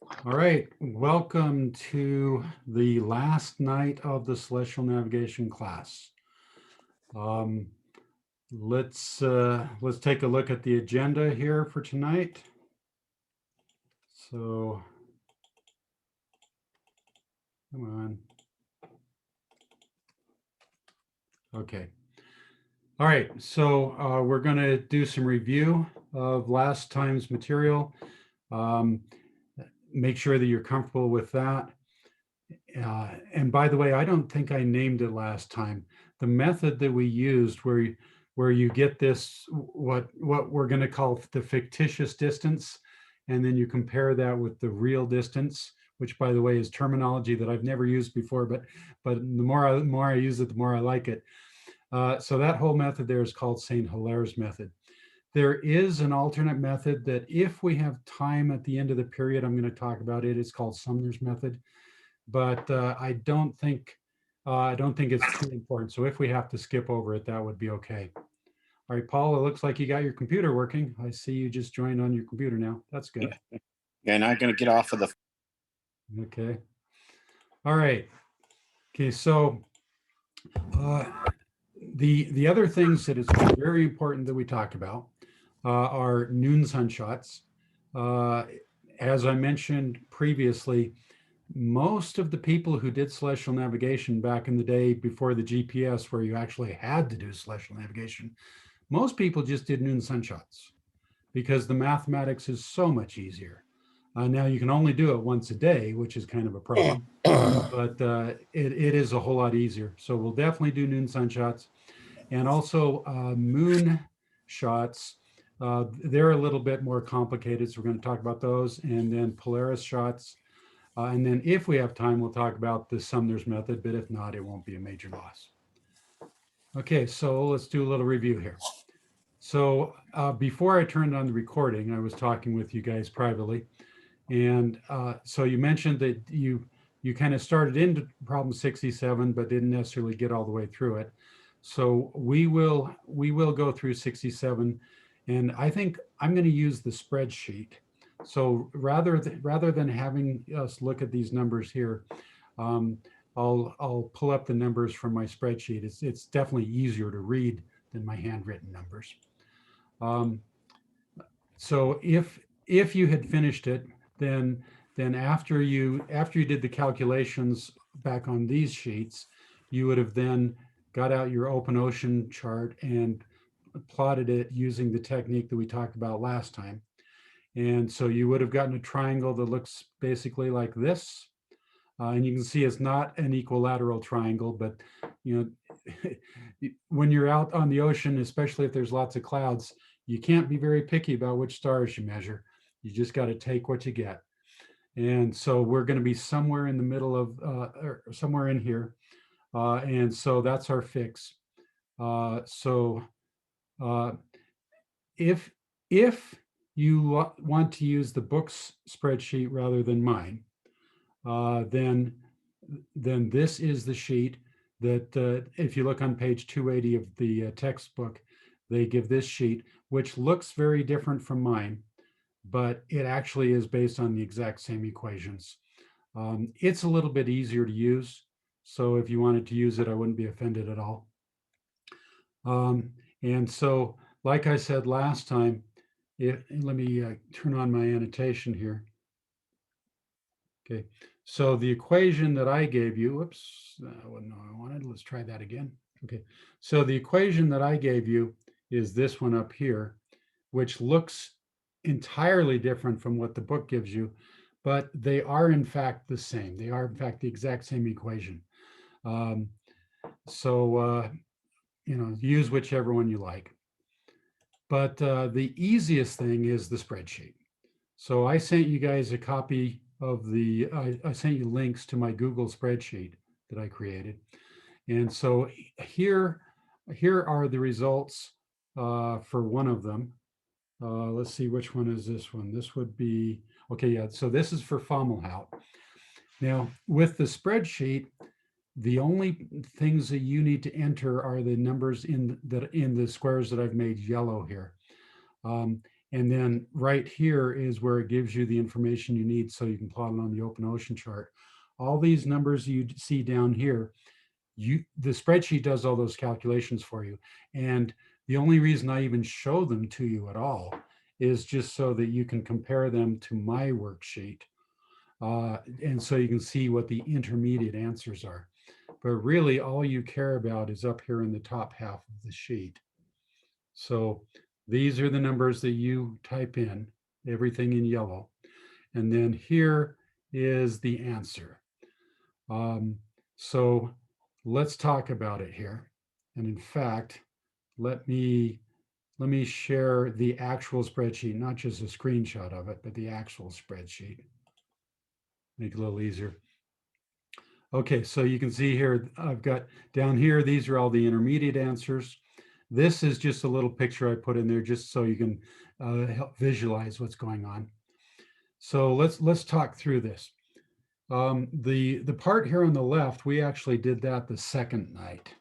All right, welcome to the last night of the celestial navigation class. Um, let's take a look at the agenda here for tonight. So, come on. Okay. All right, so we're going to do some review of last time's material. Make sure that you're comfortable with that. And by the way, I don't think I named it last time. The method that we used where you get this, what we're going to call the fictitious distance, and then you compare that with the real distance, which by the way is terminology that I've never used before, but the more I use it, the more I like it. So that whole method there is called St. Hilaire's method. There is an alternate method that if we have time at the end of the period, I'm going to talk about it. It's called Sumner's method, but I don't think it's too important. So if we have to skip over it, that would be okay. All right, Paul, it looks like you got your computer working. I see you just joined on your computer now. That's good. Yeah, now I'm going to get off of the. Okay. All right. Okay, so the other things that is very important that we talk about are noon sunshots. As I mentioned previously, most of the people who did celestial navigation back in the day before the GPS, where you actually had to do celestial navigation, most people just did noon sunshots because the mathematics is so much easier. Now you can only do it once a day, which is kind of a problem, but it is a whole lot easier. So we'll definitely do noon sunshots, and also moon shots. They're a little bit more complicated, so we're going to talk about those, and then Polaris shots. And then if we have time, we'll talk about the Sumner's method, but if not, it won't be a major loss. Okay, so let's do a little review here. So before I turned on the recording, I was talking with you guys privately. And so you mentioned that you kind of started into problem 67, but didn't necessarily get all the way through it. So we will go through 67. And I think I'm going to use the spreadsheet. So rather than having us look at these numbers here, I'll pull up the numbers from my spreadsheet. It's definitely easier to read than my handwritten numbers. So if you had finished it, then after you did the calculations back on these sheets, you would have then got out your open ocean chart and plotted it using the technique that we talked about last time. And so you would have gotten a triangle that looks basically like this. And you can see it's not an equilateral triangle, but you know, when you're out on the ocean, especially if there's lots of clouds, you can't be very picky about which stars you measure. You just got to take what you get. And so we're going to be somewhere in the middle of, or somewhere in here. And so that's our fix. So if you want to use the book's spreadsheet rather than mine, then this is the sheet that if you look on page 280 of the textbook, they give this sheet, which looks very different from mine, but it actually is based on the exact same equations. It's a little bit easier to use, so if you wanted to use it, I wouldn't be offended at all. And so, like I said last time, let me turn on my annotation here. Okay, so the equation that I gave you, whoops, that wasn't what I wanted. Let's try that again. Okay, so the equation that I gave you is this one up here, which looks entirely different from what the book gives you, but they are in fact the same. They are in fact the exact same equation. So use whichever one you like. But the easiest thing is the spreadsheet. So I sent you guys a copy of I sent you links to my Google spreadsheet that I created. And so here are the results for one of them. Let's see, which one is this one? This would be, okay, yeah, so this is for Fomalhaut. Now, with the spreadsheet, the only things that you need to enter are the numbers in the squares that I've made yellow here. And And then right here is where it gives you the information you need so you can plot it on the open ocean chart. All these numbers you see down here, the spreadsheet does all those calculations for you. And the only reason I even show them to you at all is just so that you can compare them to my worksheet. And so you can see what the intermediate answers are. But really all you care about is up here in the top half of the sheet. So these are the numbers that you type in, everything in yellow. And then here is the answer. So let's talk about it here. And in fact, let me share the actual spreadsheet, not just a screenshot of it, but the actual spreadsheet. Make it a little easier. Okay, so you can see here, I've got down here, these are all the intermediate answers. This is just a little picture I put in there just so you can help visualize what's going on. So let's talk through this. The part here on the left, we actually did that the second night.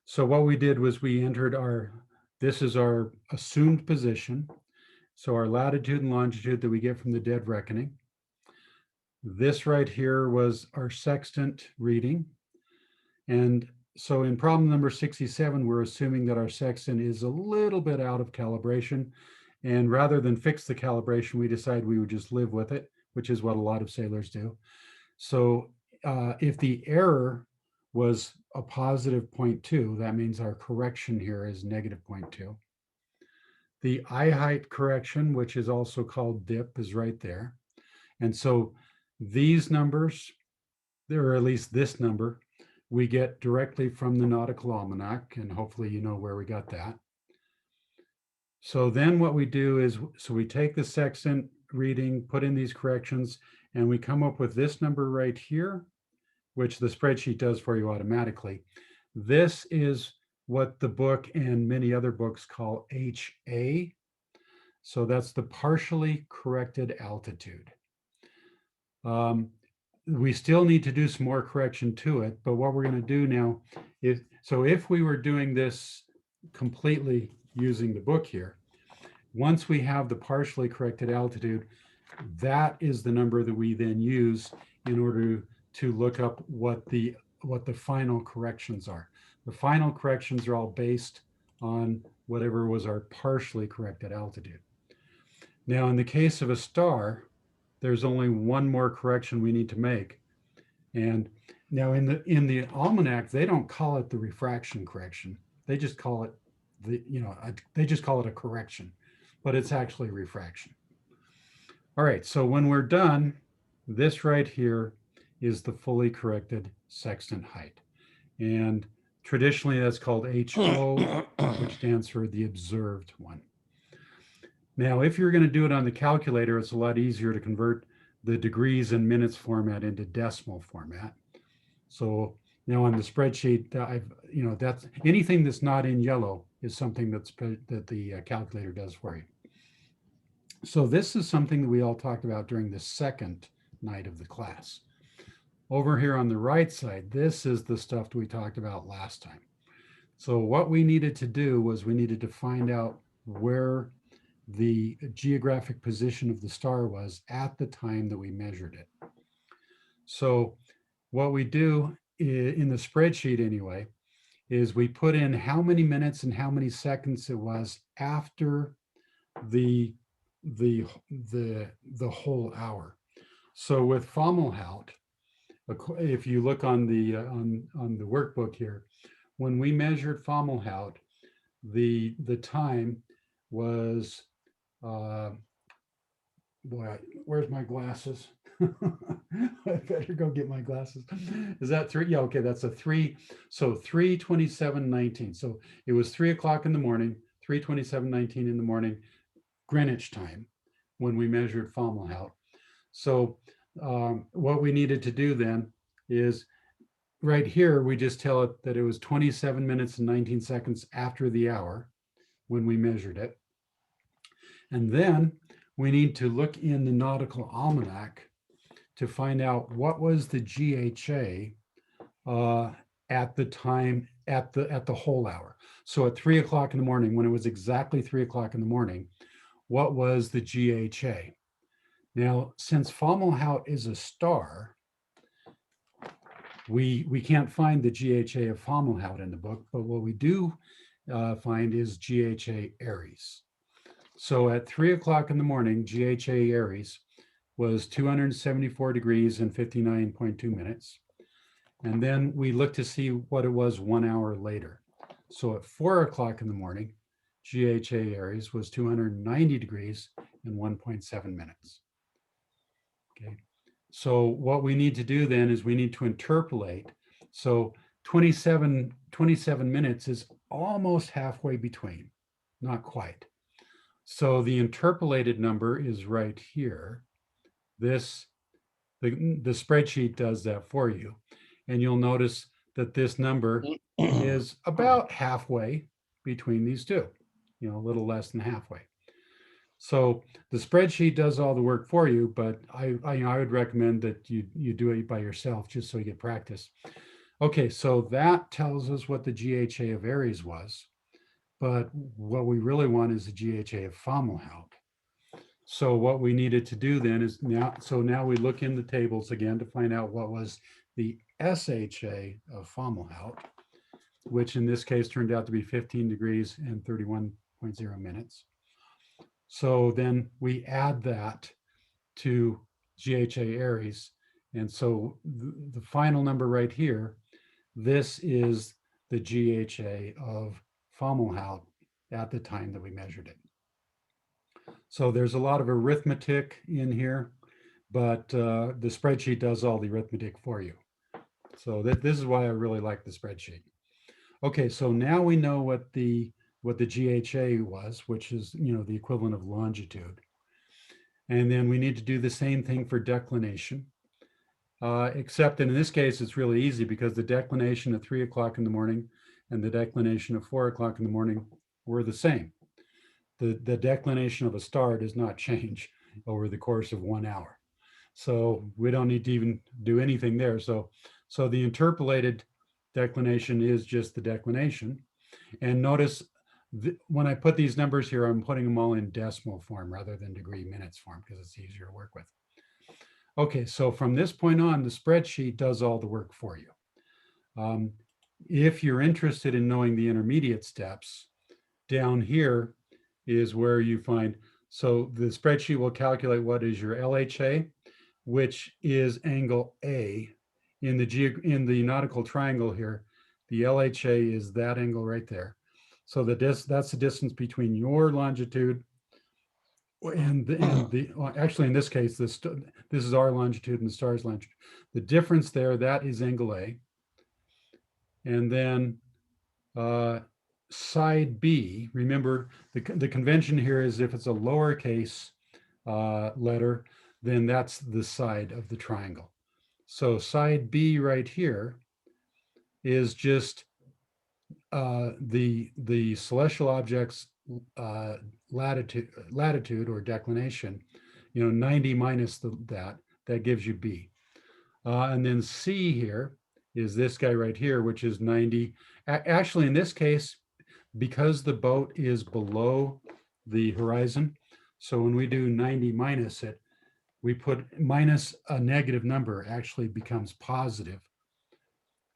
So what we did was we entered this is our assumed position. So our latitude and longitude that we get from the dead reckoning. This right here was our sextant reading. And so in problem number 67, we're assuming that our sextant is a little bit out of calibration. And rather than fix the calibration, we decided we would just live with it, which is what a lot of sailors do. So if the error was a positive 0.2, that means our correction here is negative 0.2. The eye height correction, which is also called dip, is right there. And so these numbers, or at least this number, we get directly from the Nautical Almanac, and hopefully you know where we got that. So then what we do is, so we take the sextant reading, put in these corrections, and we come up with this number right here, which the spreadsheet does for you automatically. This is what the book and many other books call HA. So that's the partially corrected altitude. We still need to do some more correction to it, but what we're going to do now is, so if we were doing this completely using the book here, once we have the partially corrected altitude, that is the number that we then use in order to look up what the final corrections are. The final corrections are all based on whatever was our partially corrected altitude. Now, in the case of a star, there's only one more correction we need to make. And now in the almanac, they don't call it the refraction correction. They just call it they just call it a correction, but it's actually refraction. All right, so when we're done, this right here is the fully corrected sextant height. And traditionally that's called HO, which stands for the observed one. Now, if you're going to do it on the calculator, it's a lot easier to convert the degrees and minutes format into decimal format. So now on the spreadsheet, that's anything that's not in yellow is something that the calculator does for you. So this is something that we all talked about during the second night of the class. Over here on the right side, this is the stuff that we talked about last time. So what we needed to do was we needed to find out where the geographic position of the star was at the time that we measured it. So what we do in the spreadsheet anyway, is we put in how many minutes and how many seconds it was after the whole hour. So with Fomalhaut, if you look on the workbook here, when we measured Fomalhaut, the time was boy, where's my glasses? I better go get my glasses. Is that 3? Yeah, okay, that's a 3. So 3:27:19. So it was 3 o'clock in the morning, 3:27:19 in the morning, Greenwich time, when we measured Fomalhaut. So what we needed to do then is right here, we just tell it that it was 27 minutes and 19 seconds after the hour when we measured it. And then we need to look in the Nautical Almanac to find out what was the GHA at the time, at the whole hour. So at 3 o'clock in the morning, when it was exactly 3 o'clock in the morning, what was the GHA? Now, since Fomalhaut is a star, we can't find the GHA of Fomalhaut in the book, but what we do find is GHA Aries. So at 3 o'clock in the morning, GHA Aries was 274 degrees and 59.2 minutes. And then we look to see what it was 1 hour later. So at 4 o'clock in the morning, GHA Aries was 290 degrees and 1.7 minutes. Okay. So what we need to do then is we need to interpolate. So 27 minutes is almost halfway between, not quite. So the interpolated number is right here. This, the spreadsheet does that for you. And you'll notice that this number is about halfway between these two, a little less than halfway. So the spreadsheet does all the work for you, but I would recommend that you do it by yourself just so you get practice. Okay, so that tells us what the GHA of Aries was, but what we really want is the GHA of Fomalhaut. So what we needed to do then is now we look in the tables again to find out what was the SHA of Fomalhaut, which in this case turned out to be 15 degrees and 31.0 minutes. So then we add that to GHA Aries. And so the final number right here, this is the GHA of Fomalhaut at the time that we measured it. So there's a lot of arithmetic in here, but the spreadsheet does all the arithmetic for you. So this is why I really like the spreadsheet. Okay, so now we know what the GHA was, which is the equivalent of longitude. And then we need to do the same thing for declination, except in this case, it's really easy because the declination at 3 o'clock in the morning and the declination at 4 o'clock in the morning were the same. The declination of a star does not change over the course of 1 hour. So we don't need to even do anything there. So the interpolated declination is just the declination. And notice when I put these numbers here, I'm putting them all in decimal form rather than degree minutes form because it's easier to work with. Okay, so from this point on, the spreadsheet does all the work for you. If you're interested in knowing the intermediate steps, down here is where you find, so the spreadsheet will calculate what is your LHA, which is angle A. In the nautical triangle here, the LHA is that angle right there. So that's the distance between your longitude and actually in this case, this is our longitude and the star's longitude. The difference there, that is angle A. And then side B, remember the convention here is if it's a lowercase letter, then that's the side of the triangle. So side B right here is just the celestial object's latitude or declination, 90 minus that gives you B. And then C here is this guy right here, which is 90. Actually, in this case, because the boat is below the horizon, so when we do 90 minus it, we put minus a negative number actually becomes positive.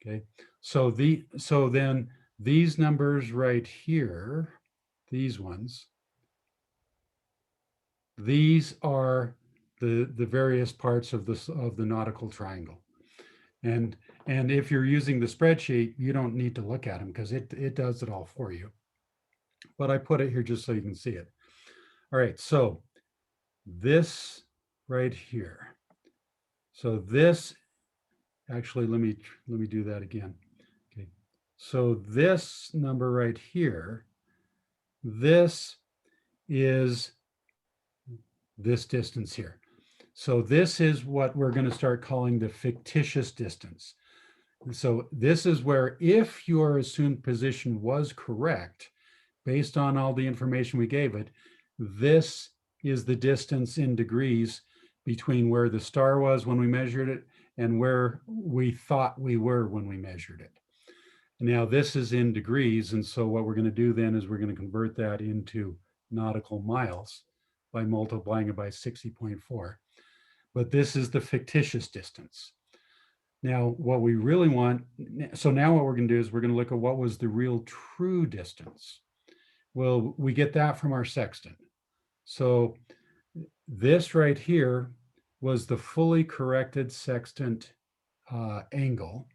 Okay, so then these numbers right here, these ones, these are the various parts of the nautical triangle. And if you're using the spreadsheet, you don't need to look at them because it does it all for you. But I put it here just so you can see it. All right, so this right here. So this, actually, let me do that again. Okay, so this number right here, this is this distance here. So this is what we're going to start calling the fictitious distance. So this is where if your assumed position was correct, based on all the information we gave it, this is the distance in degrees between where the star was when we measured it and where we thought we were when we measured it. Now this is in degrees. And so what we're going to do then is we're going to convert that into nautical miles by multiplying it by 60.4. But this is the fictitious distance. Now, what we really want, so now what we're going to do is we're going to look at what was the real true distance. Well, we get that from our sextant. So this right here was the fully corrected sextant angle.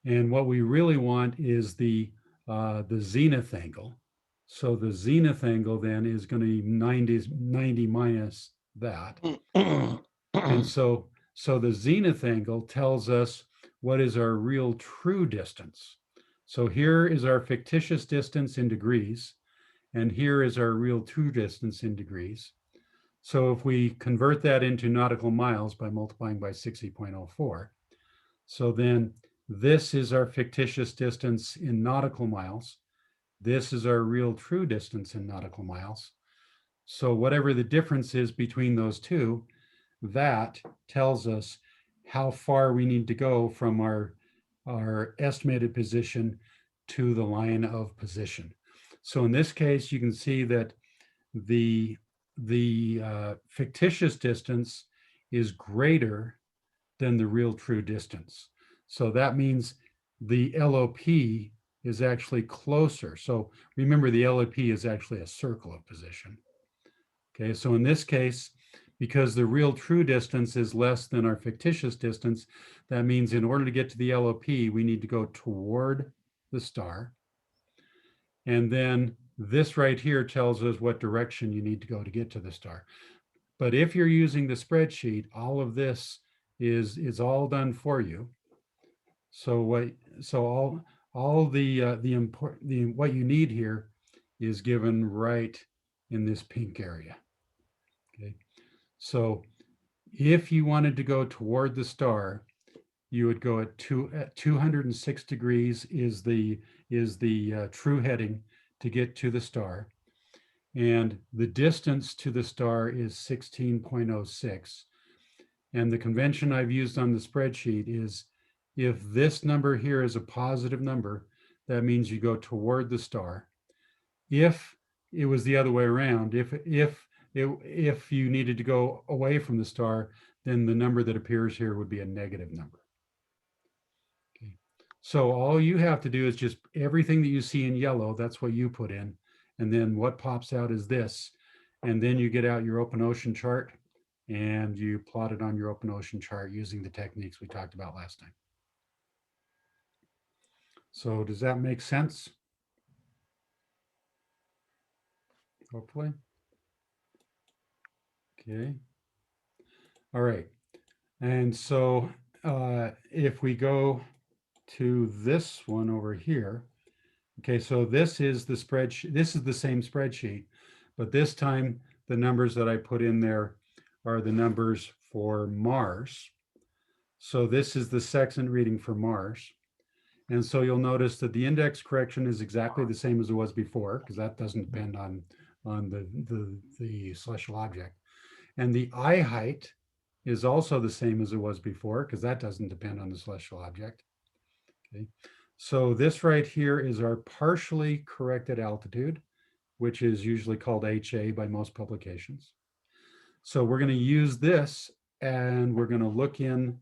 And what we really want is the zenith angle. So the zenith angle then is going to be 90 minus that. And so the zenith angle tells us what is our real true distance. So here is our fictitious distance in degrees, and here is our real true distance in degrees. So if we convert that into nautical miles by multiplying by 60.04, so then this is our fictitious distance in nautical miles. This is our real true distance in nautical miles. So whatever the difference is between those two, that tells us how far we need to go from our estimated position to the line of position. So in this case, you can see that the fictitious distance is greater than the real true distance. So that means the LOP is actually closer. So remember, the LOP is actually a circle of position. Okay, so in this case, because the real true distance is less than our fictitious distance, that means in order to get to the LOP, we need to go toward the star. And then this right here tells us what direction you need to go to get to the star. But if you're using the spreadsheet, all of this is all done for you. So all the what you need here is given right in this pink area. Okay, so if you wanted to go toward the star, you would go at 206 degrees is the true heading to get to the star, and the distance to the star is 16.06. And the convention I've used on the spreadsheet is if this number here is a positive number, that means you go toward the star. If it was the other way around, if you needed to go away from the star, then the number that appears here would be a negative number. Okay. So all you have to do is just everything that you see in yellow, that's what you put in. And then what pops out is this. And then you get out your open ocean chart and you plot it on your open ocean chart using the techniques we talked about last time. So does that make sense? Hopefully. Okay. All right. And so if we go to this one over here, okay, so this is the spreadsheet. This is the same spreadsheet, but this time the numbers that I put in there are the numbers for Mars. So this is the sextant reading for Mars. And so you'll notice that the index correction is exactly the same as it was before, because that doesn't depend on the celestial object. And the eye height is also the same as it was before, because that doesn't depend on the celestial object. Okay. So this right here is our partially corrected altitude, which is usually called HA by most publications. So we're going to use this, and we're going to look in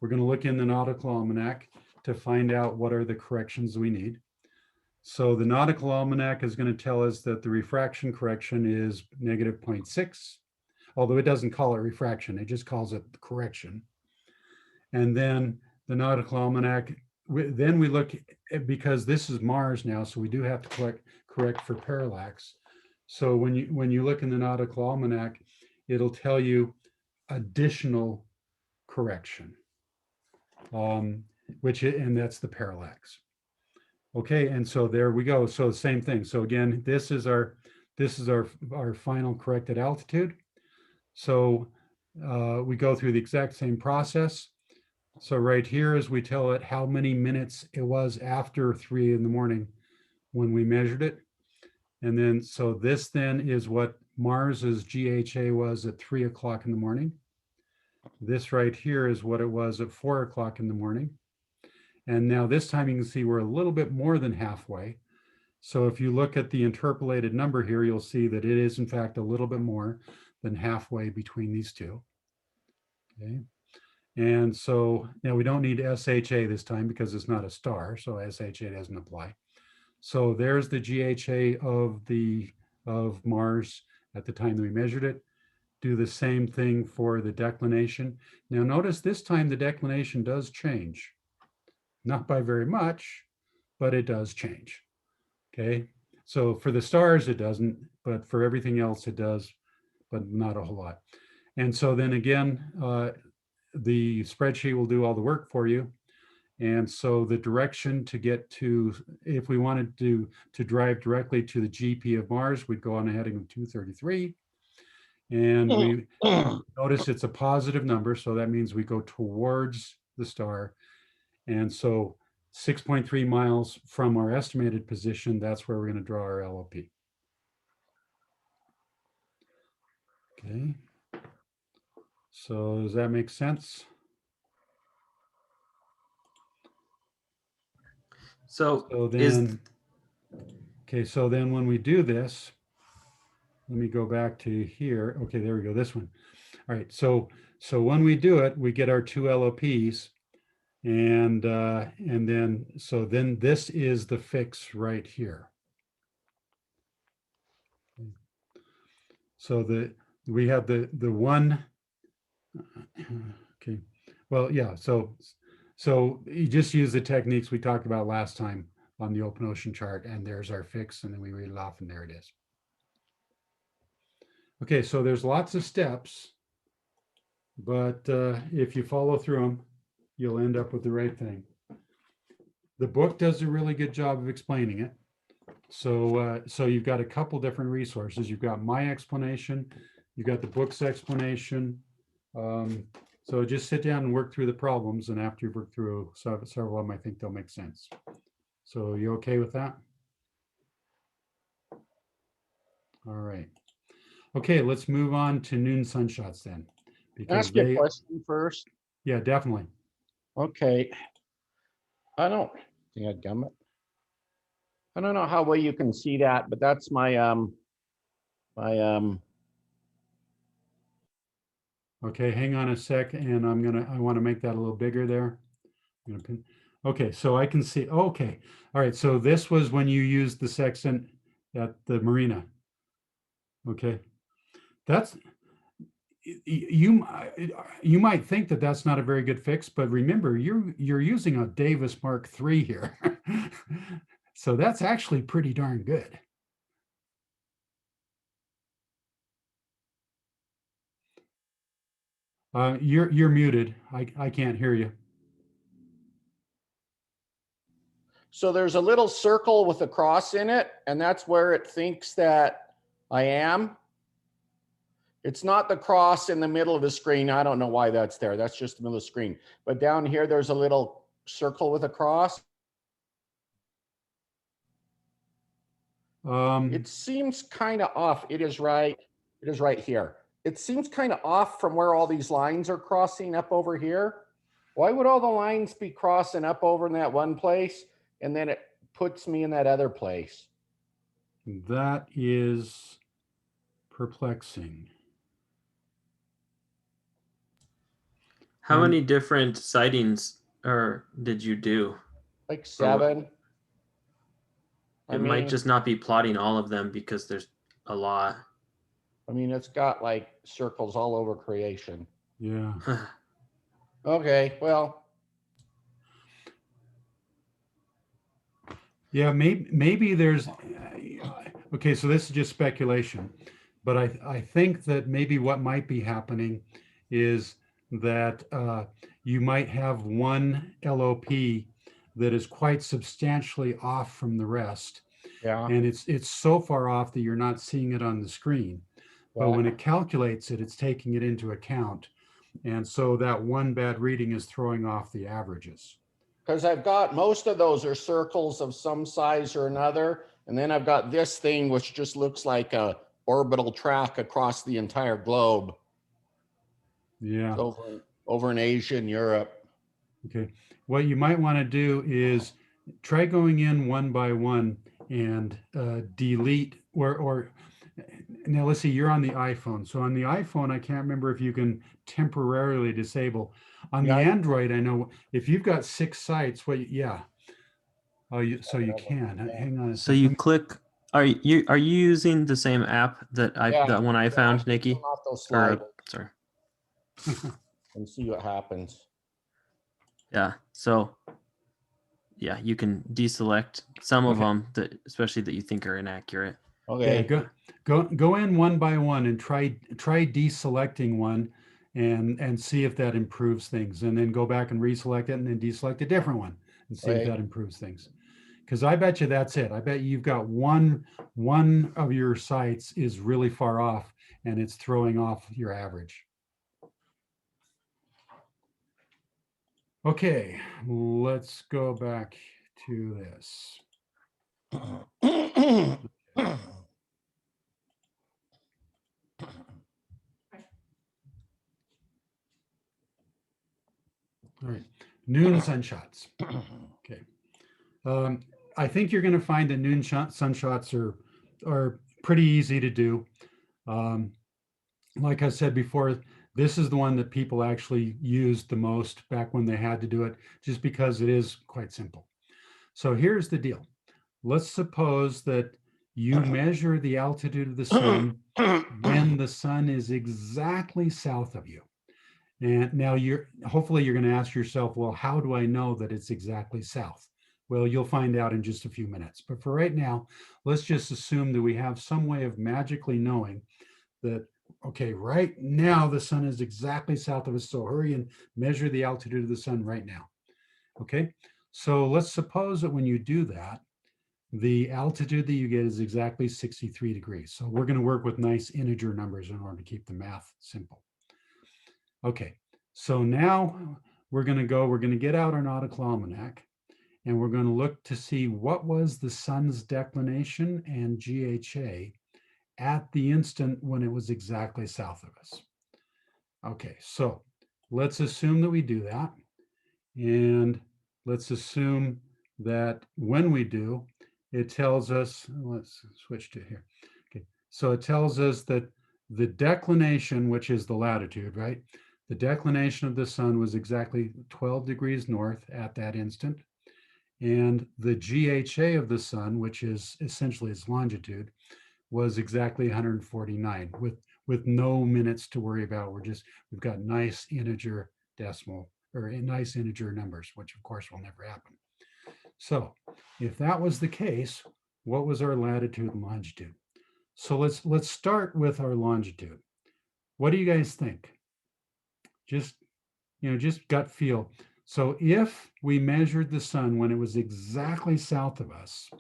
the nautical almanac to find out what are the corrections we need. So the nautical almanac is going to tell us that the refraction correction is negative 0.6, although it doesn't call it refraction, it just calls it the correction. And then the nautical almanac, then we look at, because this is Mars now, so we do have to correct for parallax. So when you look in the nautical almanac, it'll tell you additional correction, and that's the parallax. Okay, and so there we go. So same thing. So again, this is our final corrected altitude. So we go through the exact same process. So right here is we tell it how many minutes it was after 3 in the morning when we measured it. And then, so this then is what Mars's GHA was at 3 o'clock in the morning. This right here is what it was at 4 o'clock in the morning. And now this time you can see we're a little bit more than halfway. So if you look at the interpolated number here, you'll see that it is in fact a little bit more than halfway between these two. Okay. And so now we don't need SHA this time because it's not a star, so SHA doesn't apply. So there's the GHA of Mars at the time that we measured it. Do the same thing for the declination. Now notice this time the declination does change. Not by very much, but it does change. Okay, so for the stars it doesn't, but for everything else it does, but not a whole lot. And so then again, the spreadsheet will do all the work for you. And so the direction to get to, if we wanted to drive directly to the GP of Mars, we'd go on a heading of 233. And we notice it's a positive number, so that means we go towards the star. And so 6.3 miles from our estimated position, that's where we're going to draw our LOP. Okay. So does that make sense? So then, okay, so then when we do this, let me go back to here. Okay, there we go, this one. All right, so when we do it, we get our two LOPs, and then this is the fix right here. So we have the one. Okay, well, yeah. So you just use the techniques we talked about last time on the open ocean chart, and there's our fix, and then we read it off, and there it is. Okay, so there's lots of steps, but if you follow through them, you'll end up with the right thing. The book does a really good job of explaining it. So you've got a couple different resources. You've got my explanation, you've got the book's explanation. So just sit down and work through the problems, and after you've worked through several of them, I think they'll make sense. So you okay with that? All right. Okay, let's move on to noon sunshots then. Can I ask you a question first? Yeah, definitely. Okay. I don't think I'd gum it. I don't know how well you can see that, but that's my Okay, hang on a sec, and I want to make that a little bigger there. Okay, so I can see. Okay, all right. So this was when you used the sextant at the marina. Okay, that's you might think that that's not a very good fix, but remember you're using a Davis Mark III here. So that's actually pretty darn good. You're muted. I can't hear you. So there's a little circle with a cross in it, and that's where it thinks that I am. It's not the cross in the middle of the screen. I don't know why that's there. That's just the middle of the screen. But down here, there's a little circle with a cross. It seems kind of off. It is right. It is right here. It seems kind of off from where all these lines are crossing up over here. Why would all the lines be crossing up over in that one place, and then it puts me in that other place? That is perplexing. how many different sightings did you do? Like 7. It might just not be plotting all of them because there's a lot. I mean, it's got like circles all over creation. Yeah. Okay, well. Yeah, maybe there's, okay, so this is just speculation, but I think that maybe what might be happening is that you might have one LOP that is quite substantially off from the rest. Yeah. And it's so far off that you're not seeing it on the screen. But when it calculates it, it's taking it into account. And so that one bad reading is throwing off the averages. Because I've got most of those are circles of some size or another. And then I've got this thing, which just looks like a orbital track across the entire globe. Yeah. Over in Asia and Europe. Okay. what you might want to do is try going in one by one and delete or now let's see, you're on the iPhone. So on the iPhone, I can't remember if you can temporarily disable. On the Yeah, Android, I know if you've got 6 sites, yeah. Oh, so you can. Hang on a So second. you click. Are you using the same app Yeah, that one I found, Nikki? turn off those Or, sliders sorry. and see what happens. Yeah. So yeah, you can deselect some of Okay. them that, especially that you think are inaccurate. Yeah, Okay. go in one by one and try deselecting one and see if that improves things, and then go back and reselect it and then deselect a different one and see if Okay. that improves things. Because I bet you that's it. I bet you've got one of your sites is really far off and it's throwing off your average. Okay, let's go back to this. All right, noon sunshots. Okay. I think you're going to find that noon sunshots are pretty easy to do. Like I said before, this is the one that people actually used the most back when they had to do it, just because it is quite simple. So here's the deal. Let's suppose that you measure the altitude of the sun when the sun is exactly south of you. And now hopefully you're going to ask yourself, well, how do I know that it's exactly south? Well, you'll find out in just a few minutes. But for right now, let's just assume that we have some way of magically knowing that, okay, right now the sun is exactly south of us. So hurry and measure the altitude of the sun right now. Okay, so let's suppose that when you do that, the altitude that you get is exactly 63 degrees. So we're going to work with nice integer numbers in order to keep the math simple. Okay, so now we're going to get out our nautical almanac, and we're going to look to see what was the sun's declination and GHA at the instant when it was exactly south of us. Okay, so let's assume that we do that. And let's assume that when we do, it tells us, let's switch to here. Okay, so it tells us that the declination, which is the latitude, right? The declination of the sun was exactly 12 degrees north at that instant. And the GHA of the sun, which is essentially its longitude, was exactly 149 with no minutes to worry about. We've got nice integer decimal or nice integer numbers, which of course will never happen. So if that was the case, what was our latitude and longitude? So let's start with our longitude. What do you guys think? Just gut feel. So if we measured the sun when it was exactly south of us,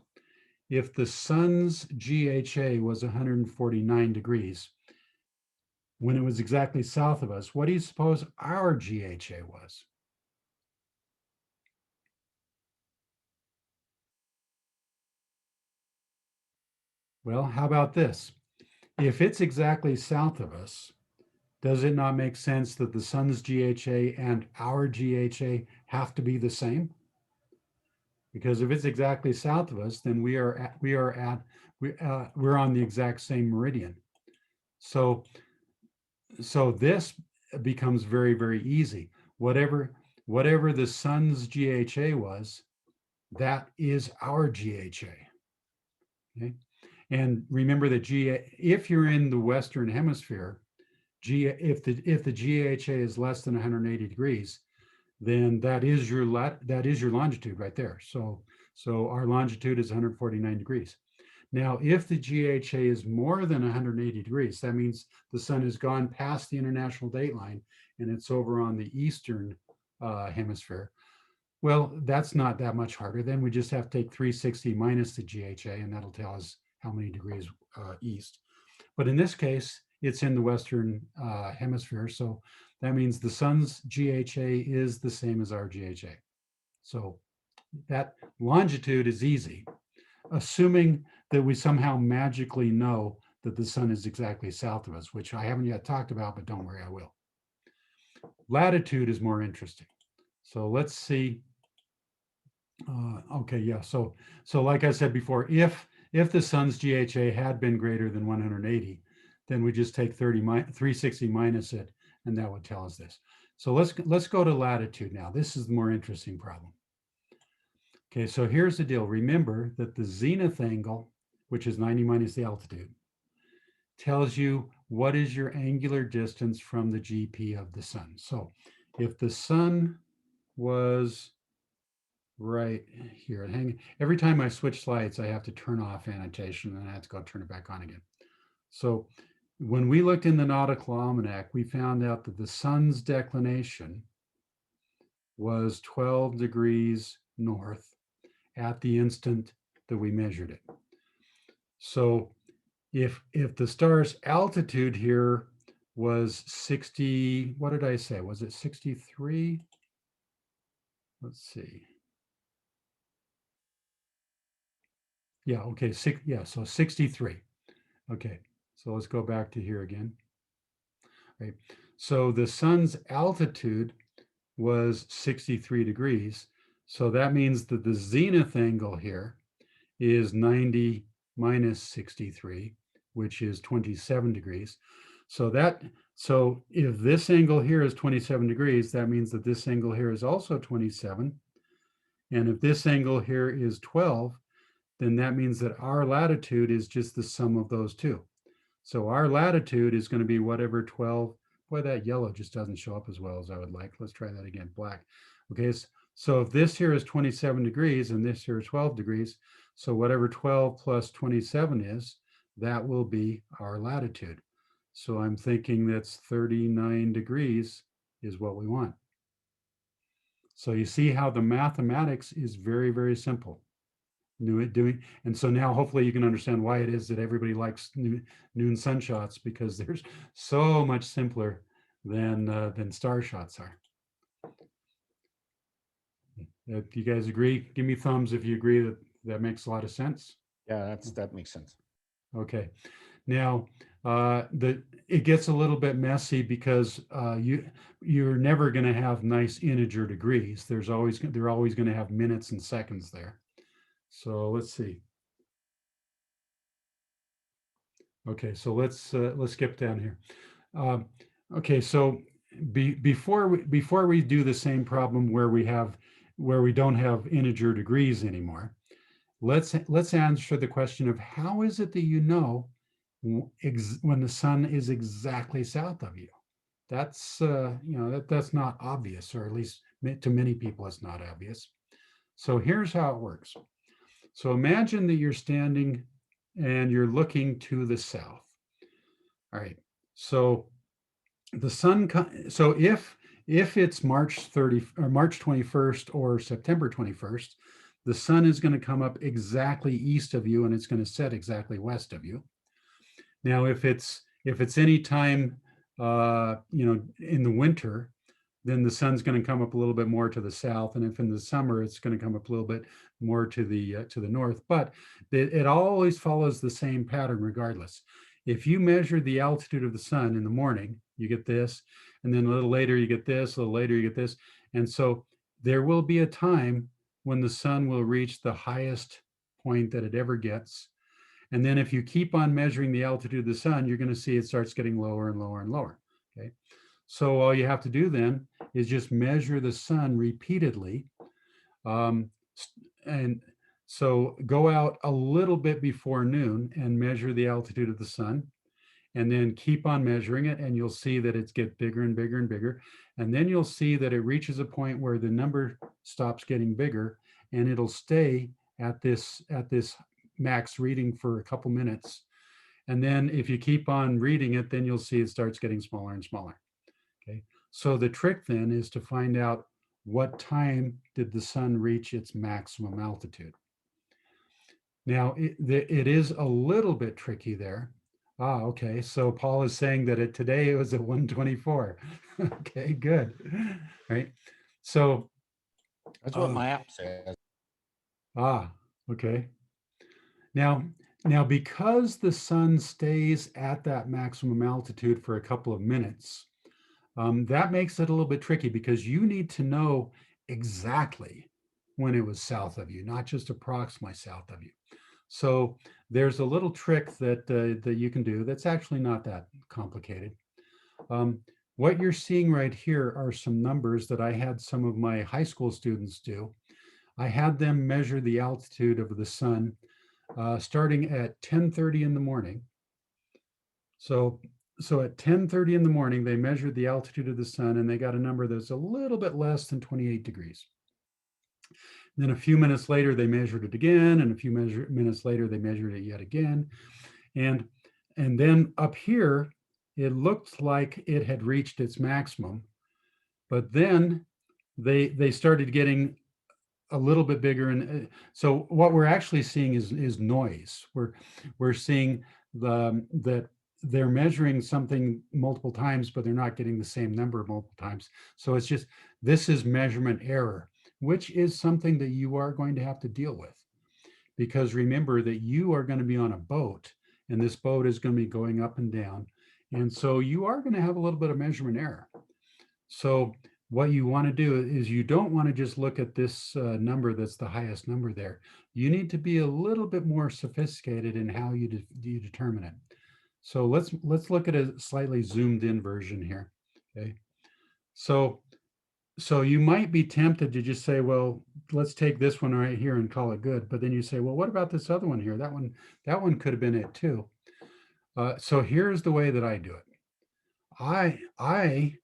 if the sun's GHA was 149 degrees, when it was exactly south of us, what do you suppose our GHA was? Well, how about this? If it's exactly south of us, does it not make sense that the sun's GHA and our GHA have to be the same? Because if it's exactly south of us, then we're on the exact same meridian. So this becomes very, very easy. Whatever the sun's GHA was, that is our GHA. Okay. And remember that if you're in the Western hemisphere, if the GHA is less than 180 degrees, then that is your longitude right there. So our longitude is 149 degrees. Now, if the GHA is more than 180 degrees, that means the sun has gone past the international dateline and it's over on the eastern hemisphere. Well, that's not that much harder. Then we just have to take 360 minus the GHA, and that'll tell us how many degrees east. But in this case, it's in the Western hemisphere. So that means the sun's GHA is the same as our GHA. So that longitude is easy, assuming that we somehow magically know that the sun is exactly south of us, which I haven't yet talked about, but don't worry, I will. Latitude is more interesting. So let's see Okay, yeah. So like I said before, if the sun's GHA had been greater than 180, then we just take 360 minus it, and that would tell us this. So let's go to latitude now. This is the more interesting problem. Okay, so here's the deal. Remember that the zenith angle, which is 90 minus the altitude, tells you what is your angular distance from the GP of the sun. So if the sun was right here, every time I switch slides, I have to turn off annotation and I have to go turn it back on again. So when we looked in the Nautical Almanac, we found out that the sun's declination was 12 degrees north at the instant that we measured it. So if the star's altitude here was 60, what did I say? Was it 63? Let's see. Yeah, okay, so 63. Okay, so let's go back to here again. Right. So the sun's altitude was 63 degrees. So that means that the zenith angle here is 90 minus 63, which is 27 degrees. So if this angle here is 27 degrees, that means that this angle here is also 27. And if this angle here is 12, then that means that our latitude is just the sum of those two. So our latitude is going to be whatever 12. Boy, that yellow just doesn't show up as well as I would like. Let's try that again, black. Okay, so if this here is 27 degrees and this here is 12 degrees, so whatever 12 plus 27 is, that will be our latitude. So I'm thinking that's 39 degrees is what we want. So you see how the mathematics is very, very simple. And so now hopefully you can understand why it is that everybody likes noon sunshots, because they're so much simpler than star shots are. If you guys agree, give me thumbs if you agree that that makes a lot of sense. Yeah, that makes sense. Okay, now it gets a little bit messy because you're never going to have nice integer degrees. They're always going to have minutes and seconds there. So let's see. Okay, so let's skip down here. Okay, so before we do the same problem where we don't have integer degrees anymore, let's answer the question of how is it that you know when the sun is exactly south of you? That's that's not obvious, or at least to many people it's not obvious. So here's how it works. So imagine that you're standing and you're looking to the south. All right. So the sun, so if it's March 30 or March 21st or September 21st, the sun is going to come up exactly east of you and it's going to set exactly west of you. Now, if it's any time, in the winter, then the sun's going to come up a little bit more to the south. And if in the summer, it's going to come up a little bit more to the north. But it always follows the same pattern regardless. If you measure the altitude of the sun in the morning, you get this. And then a little later, you get this. A little later, you get this. And so there will be a time when the sun will reach the highest point that it ever gets. And then if you keep on measuring the altitude of the sun, you're going to see it starts getting lower and lower and lower. Okay. So all you have to do then is just measure the sun repeatedly. And so go out a little bit before noon and measure the altitude of the sun, and then keep on measuring it, and you'll see that it's get bigger and bigger and bigger. And then you'll see that it reaches a point where the number stops getting bigger, and it'll stay at this max reading for a couple minutes. And then if you keep on reading it, then you'll see it starts getting smaller and smaller. Okay, so the trick then is to find out what time did the sun reach its maximum altitude. Now, it is a little bit tricky there. Okay, so Paul is saying that today it was at 124. Okay, good. Right, so That's what my app says. Okay. Now, because the sun stays at that maximum altitude for a couple of minutes, that makes it a little bit tricky because you need to know exactly when it was south of you, not just approximately south of you. So there's a little trick that that you can do that's actually not that complicated. What you're seeing right here are some numbers that I had some of my high school students do. I had them measure the altitude of the sun starting at 10:30 in the morning. So at 10:30 in the morning, they measured the altitude of the sun and they got a number that's a little bit less than 28 degrees. Then a few minutes later, they measured it again, and a few minutes later, they measured it yet again. And then up here, it looked like it had reached its maximum, but then they started getting a little bit bigger. And so what we're actually seeing is noise. We're seeing that they're measuring something multiple times, but they're not getting the same number multiple times. So it's just, this is measurement error, which is something that you are going to have to deal with. Because remember that you are going to be on a boat, and this boat is going to be going up and down. And so you are going to have a little bit of measurement error. So what you want to do is you don't want to just look at this number that's the highest number there. You need to be a little bit more sophisticated in how you determine it. So let's look at a slightly zoomed in version here. Okay. So you might be tempted to just say, well, let's take this one right here and call it good. But then you say, well, what about this other one here? That one could have been it too. So here's the way that I do it. I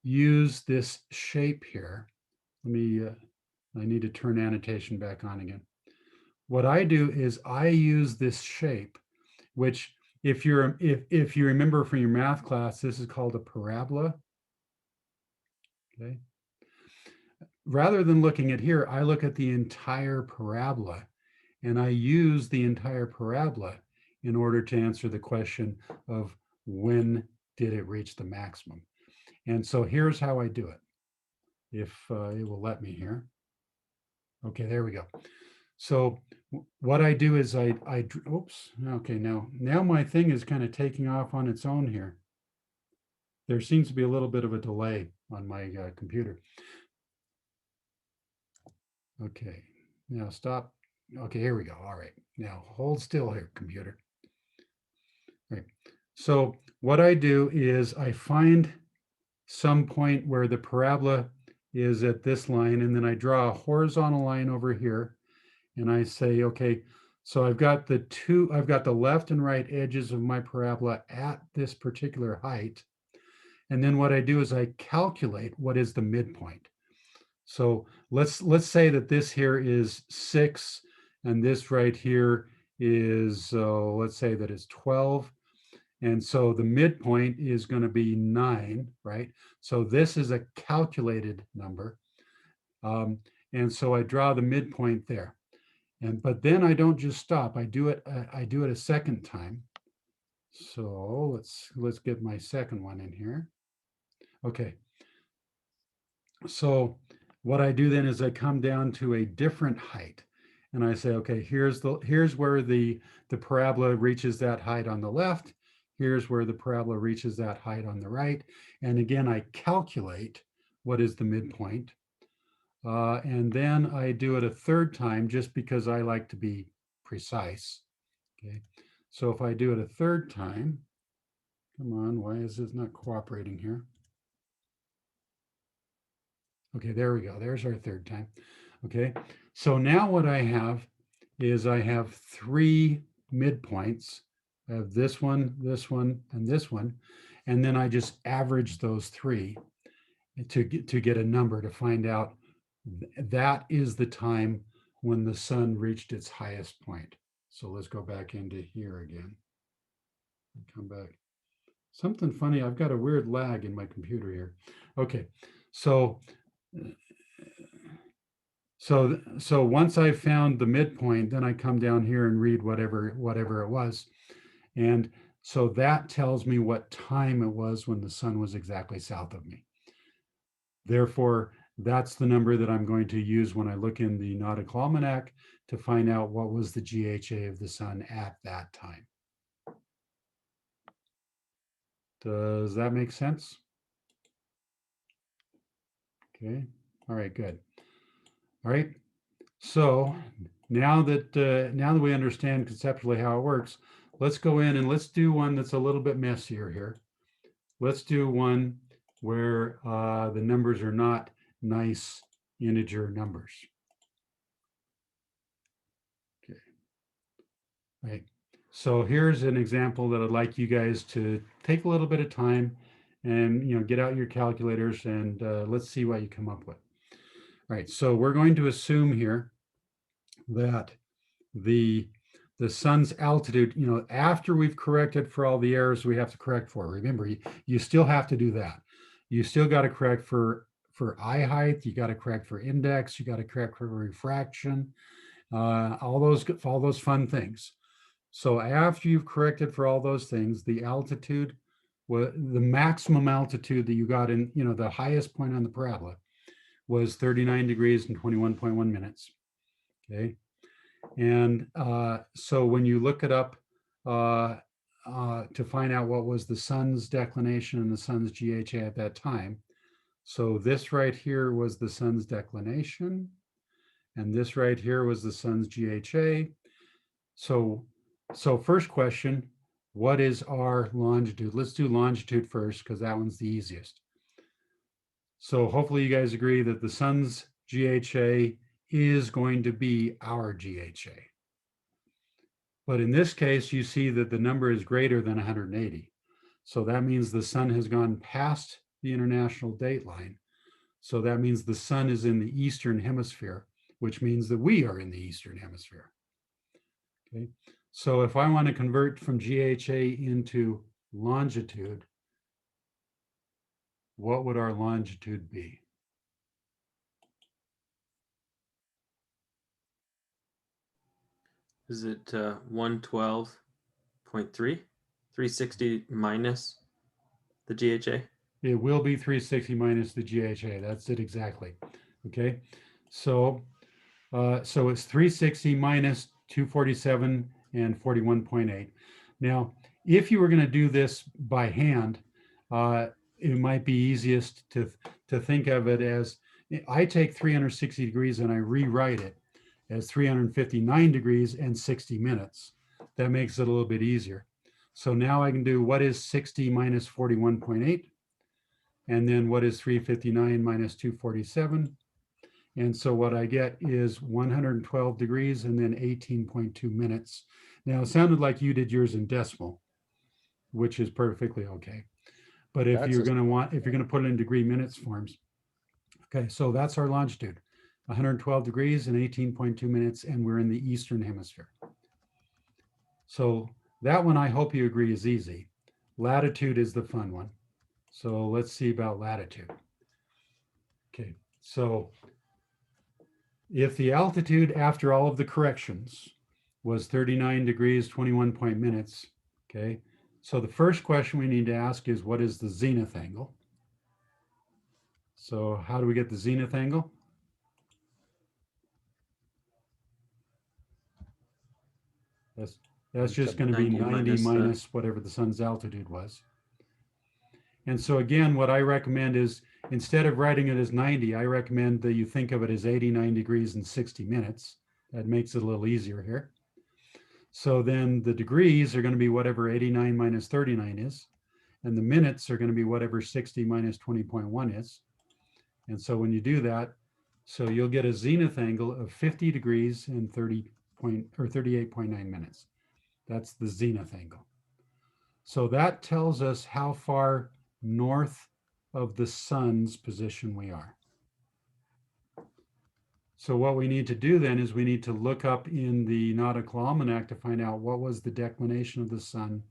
use this shape here. Let me, I need to turn annotation back on again. What I do is I use this shape, which if you remember from your math class, this is called a parabola. Okay. Rather than looking at here, I look at the entire parabola, and I use the entire parabola in order to answer the question of when did it reach the maximum. And so here's how I do it. If it will let me here. Okay, there we go. So what I do is oops, okay, now my thing is kind of taking off on its own here. There seems to be a little bit of a delay on my computer. Okay, now stop. Okay, here we go. All right, now hold still here, computer. All right, so what I do is I find some point where the parabola is at this line, and then I draw a horizontal line over here, and I say, okay, so I've got the left and right edges of my parabola at this particular height. And then what I do is I calculate what is the midpoint. So let's say that this here is 6, and this right here is, let's say that is 12. And so the midpoint is going to be 9, right? So this is a calculated number. And so I draw the midpoint there. But then I don't just stop. I do it a second time. So let's get my second one in here. Okay. So what I do then is I come down to a different height, and I say, okay, here's where the parabola reaches that height on the left. Here's where the parabola reaches that height on the right. And again, I calculate what is the midpoint. And then I do it a third time just because I like to be precise. Okay. So if I do it a third time, come on, why is this not cooperating here? Okay, there we go. There's our third time. Okay, so now what I have is I have 3 midpoints. I have this one, and this one. And then I just average those 3 to get a number to find out that is the time when the sun reached its highest point. So let's go back into here again. Come back. Something funny, I've got a weird lag in my computer here. Okay, so once I've found the midpoint, then I come down here and read whatever it was. And so that tells me what time it was when the sun was exactly south of me. Therefore, that's the number that I'm going to use when I look in the nautical almanac to find out what was the GHA of the sun at that time. Does that make sense? Okay. All right, good. All right. So now that we understand conceptually how it works, let's go in and let's do one that's a little bit messier here. Let's do one where the numbers are not nice integer numbers. Okay. Right. So here's an example that I'd like you guys to take a little bit of time and get out your calculators and let's see what you come up with. All right, so we're going to assume here that the sun's altitude, after we've corrected for all the errors we have to correct for. Remember, you still have to do that. You still got to correct for eye height. You got to correct for index. You got to correct for refraction. All those fun things. So after you've corrected for all those things, the altitude, the maximum altitude that you got in, the highest point on the parabola was 39 degrees and 21.1 minutes. Okay. And so when you look it up to find out what was the sun's declination and the sun's GHA at that time, so this right here was the sun's declination, and this right here was the sun's GHA. So first question, what is our longitude? Let's do longitude first because that one's the easiest. So hopefully you guys agree that the sun's GHA is going to be our GHA. But in this case, you see that the number is greater than 180. So that means the sun has gone past the international date line. So that means the sun is in the Eastern hemisphere, which means that we are in the Eastern hemisphere. Okay. So if I want to convert from GHA into longitude, what would our longitude be? Is it 112.3? 360 minus the GHA? It will be 360 minus the GHA. That's it exactly. Okay. So so it's 360 minus 247 and 41.8. Now, if you were going to do this by hand, it might be easiest to think of it as I take 360 degrees and I rewrite it as 359 degrees and 60 minutes. That makes it a little bit easier. So now I can do what is 60 minus 41.8, and then what is 359 minus 247. And so what I get is 112 degrees and then 18.2 minutes. Now it sounded like you did yours in decimal, which is perfectly okay. But if you're going to put it in degree minutes forms, okay, so that's our longitude, 112 degrees and 18.2 minutes, and we're in the Eastern hemisphere. So that one, I hope you agree, is easy. Latitude is the fun one. So let's see about latitude. Okay, so if the altitude after all of the corrections was 39 degrees, 21 minutes, okay, so the first question we need to ask is, what is the zenith angle? So how do we get the zenith angle? That's just going to be 90 minus whatever the sun's altitude was. And so again, what I recommend is, instead of writing it as 90, I recommend that you think of it as 89 degrees and 60 minutes. That makes it a little easier here. So then the degrees are going to be whatever 89 minus 39 is, and the minutes are going to be whatever 60 minus 20.1 is. And so when you do that, so you'll get a zenith angle of 50 degrees and 38.9 minutes. That's the zenith angle. So that tells us how far north of the sun's position we are. So what we need to do then is we need to look up in the nautical almanac to find out what was the declination of the sun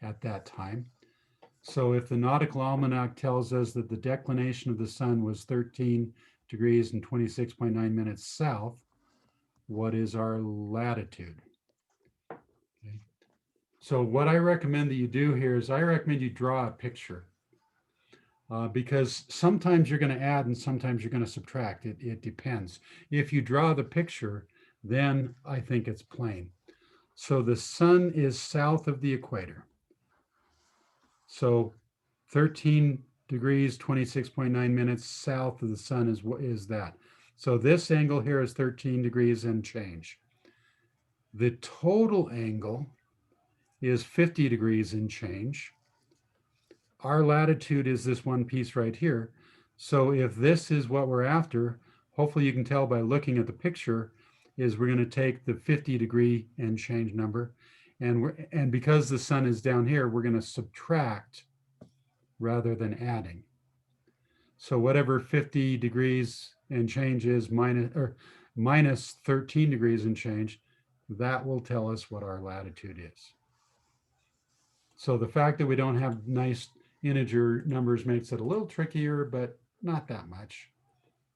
at that time. So if the nautical almanac tells us that the declination of the sun was 13 degrees and 26.9 minutes south, what is our latitude? Okay. So what I recommend that you do here is I recommend you draw a picture. Because sometimes you're going to add and sometimes you're going to subtract. It depends. If you draw the picture, then I think it's plain. So the sun is south of the equator. So 13 degrees, 26.9 minutes south of the sun is that. So this angle here is 13 degrees and change. The total angle is 50 degrees and change. Our latitude is this one piece right here. So if this is what we're after, hopefully you can tell by looking at the picture, is we're going to take the 50 degree and change number. And because the sun is down here, we're going to subtract rather than adding. So whatever 50 degrees and change is minus 13 degrees and change, that will tell us what our latitude is. So the fact that we don't have nice integer numbers makes it a little trickier, but not that much.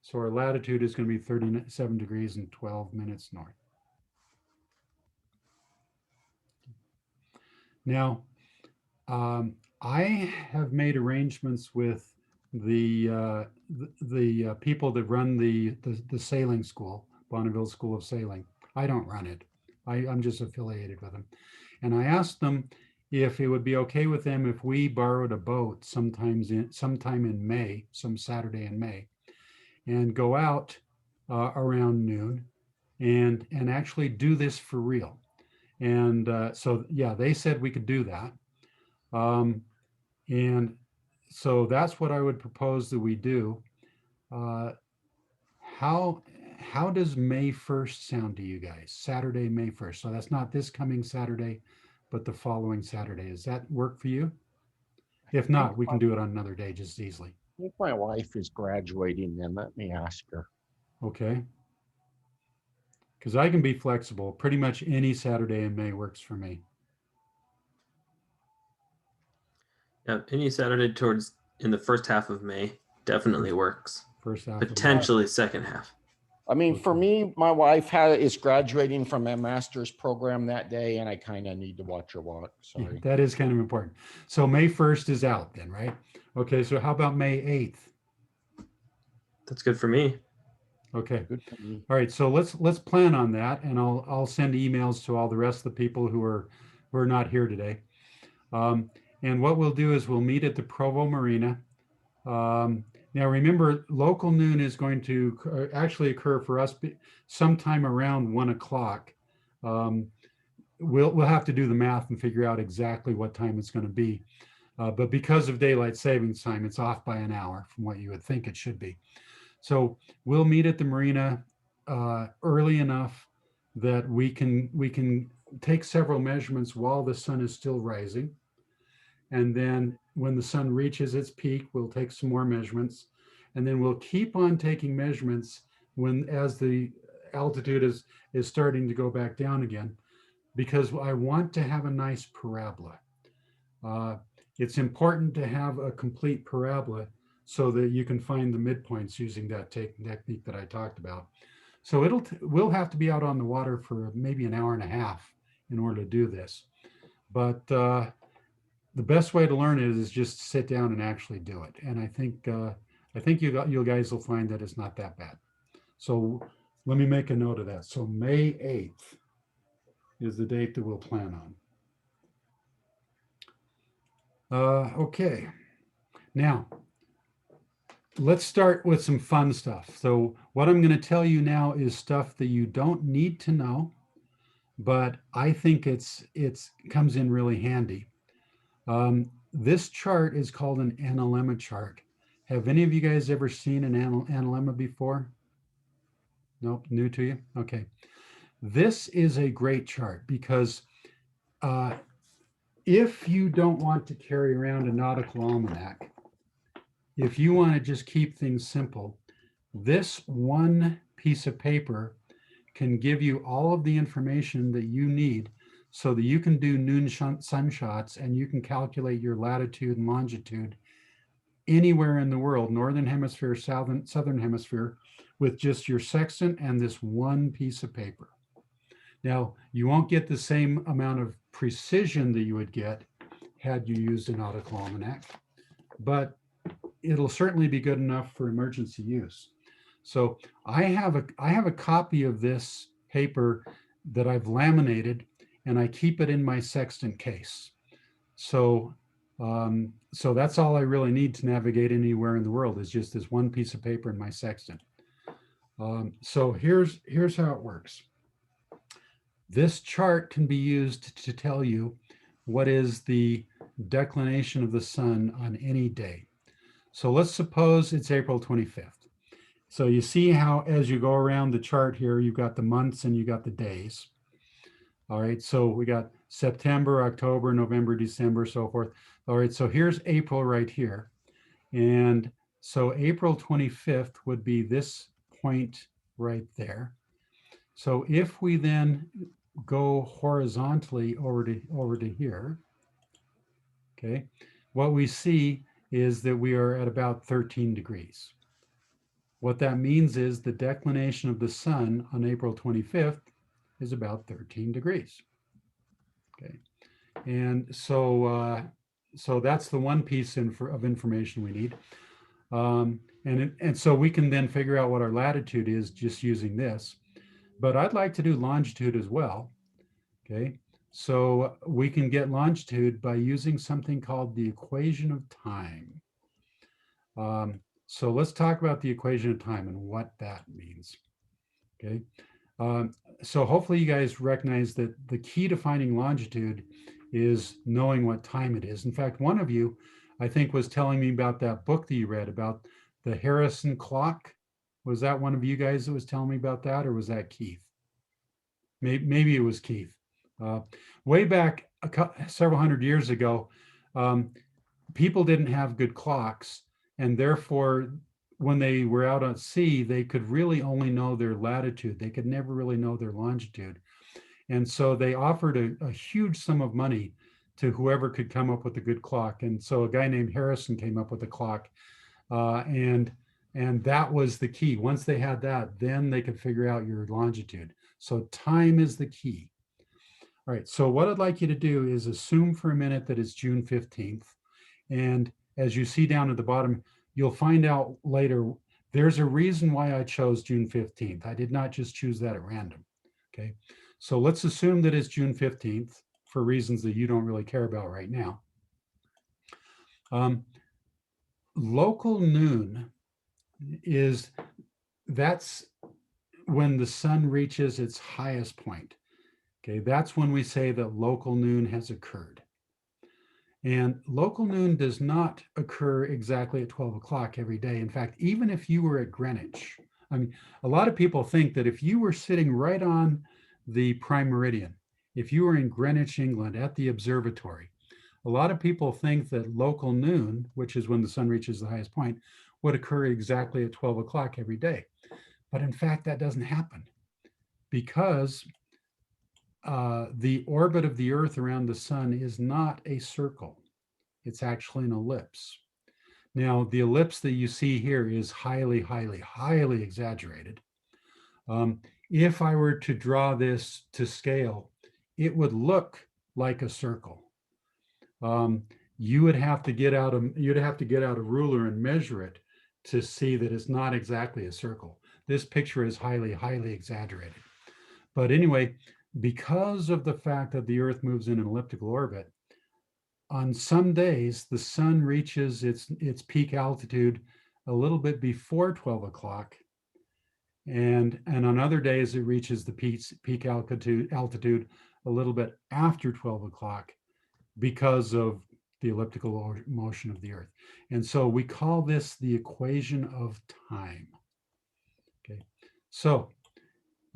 So our latitude is going to be 37 degrees and 12 minutes north. Now, I have made arrangements with the people that run the sailing school, Bonneville School of Sailing. I don't run it. I'm just affiliated with them. And I asked them if it would be okay with them if we borrowed a boat sometime in May, some Saturday in May, and go out around noon and actually do this for real. And so, yeah, they said we could do that. And so that's what I would propose that we do. How does May 1st sound to you guys? Saturday, May 1st. So that's not this coming Saturday, but the following Saturday. Does that work for you? If not, we can do it on another day just as easily. I think my wife is graduating then. Let me ask her. Okay. Because I can be flexible. Pretty much any Saturday in May works for me. Yeah, any Saturday in the first half of May definitely works. First half. Of May. Potentially second half. I mean, for Okay. me, my wife is graduating from a master's program that day, and I kind of need to watch her walk. Yeah, Sorry. that is kind of important. So May 1st is out then, right? Okay, so how about May 8th? That's good for me. Okay. Good for me. All right, so let's plan on that, and I'll send emails to all the rest of the people who are not here today. And what we'll do is we'll meet at the Provo Marina. Now remember, local noon is going to actually occur for us sometime around 1 o'clock. We'll have to do the math and figure out exactly what time it's going to be. But because of daylight savings time, it's off by an hour from what you would think it should be. So we'll meet at the marina early enough that we can take several measurements while the sun is still rising. And then when the sun reaches its peak, we'll take some more measurements. And then we'll keep on taking measurements as the altitude is starting to go back down again, because I want to have a nice parabola. It's important to have a complete parabola so that you can find the midpoints using that technique that I talked about. So we'll have to be out on the water for maybe an hour and a half in order to do this. But the best way to learn it is just sit down and actually do it. And I think you guys will find that it's not that bad. So let me make a note of that. So May 8th is the date that we'll plan on. Okay. Now, let's start with some fun stuff. So what I'm going to tell you now is stuff that you don't need to know, but I think it's comes in really handy. This chart is called an analemma chart. Have any of you guys ever seen an analemma before? Nope, new to you? Okay. This is a great chart because if you don't want to carry around a nautical almanac, if you want to just keep things simple, this one piece of paper can give you all of the information that you need so that you can do noon sun shots and you can calculate your latitude and longitude anywhere in the world, northern hemisphere, southern hemisphere, with just your sextant and this one piece of paper. Now, you won't get the same amount of precision that you would get had you used a nautical almanac, but it'll certainly be good enough for emergency use. So I have a copy of this paper that I've laminated, and I keep it in my sextant case. So so that's all I really need to navigate anywhere in the world is just this one piece of paper in my sextant. So here's how it works. This chart can be used to tell you what is the declination of the sun on any day. So let's suppose it's April 25th. So you see how as you go around the chart here, you've got the months and you got the days. All right, so we got September, October, November, December, so forth. All right, so here's April right here. And so April 25th would be this point right there. So if we then go horizontally over to here, okay, what we see is that we are at about 13 degrees. What that means is the declination of the sun on April 25th is about 13 degrees. Okay, and so so that's the one piece of information we need. And so we can then figure out what our latitude is just using this. But I'd like to do longitude as well. Okay, so we can get longitude by using something called the equation of time. So let's talk about the equation of time and what that means. Okay, so hopefully you guys recognize that the key to finding longitude is knowing what time it is. In fact, one of you, I think, was telling me about that book that you read about the Harrison clock. Was that one of you guys that was telling me about that, or was that Keith? Maybe it was Keith. Way back several hundred years ago, people didn't have good clocks, and therefore, when they were out at sea, they could really only know their latitude. They could never really know their longitude. And so they offered a huge sum of money to whoever could come up with a good clock. And so a guy named Harrison came up with a clock, and that was the key. Once they had that, then they could figure out your longitude. So time is the key. All right, so what I'd like you to do is assume for a minute that it's June 15th. And as you see down at the bottom, you'll find out later, there's a reason why I chose June 15th. I did not just choose that at random, okay? So let's assume that it's June 15th for reasons that you don't really care about right now. Local noon that's when the sun reaches its highest point. Okay, that's when we say that local noon has occurred. And local noon does not occur exactly at 12 o'clock every day. In fact, even if you were at Greenwich, I mean, a lot of people think that if you were sitting right on the prime meridian, if you were in Greenwich, England, at the observatory, a lot of people think that local noon, which is when the sun reaches the highest point, would occur exactly at 12 o'clock every day. But in fact, that doesn't happen because the orbit of the Earth around the sun is not a circle. It's actually an ellipse. Now, the ellipse that you see here is highly, highly, highly exaggerated. If I were to draw this to scale, it would look like a circle. You would have to get out a ruler and measure it to see that it's not exactly a circle. This picture is highly, highly exaggerated. But anyway, because of the fact that the Earth moves in an elliptical orbit, on some days, the sun reaches its peak altitude a little bit before 12 o'clock. And on other days, it reaches the peak altitude a little bit after 12 o'clock because of the elliptical motion of the Earth. And so we call this the equation of time. Okay, so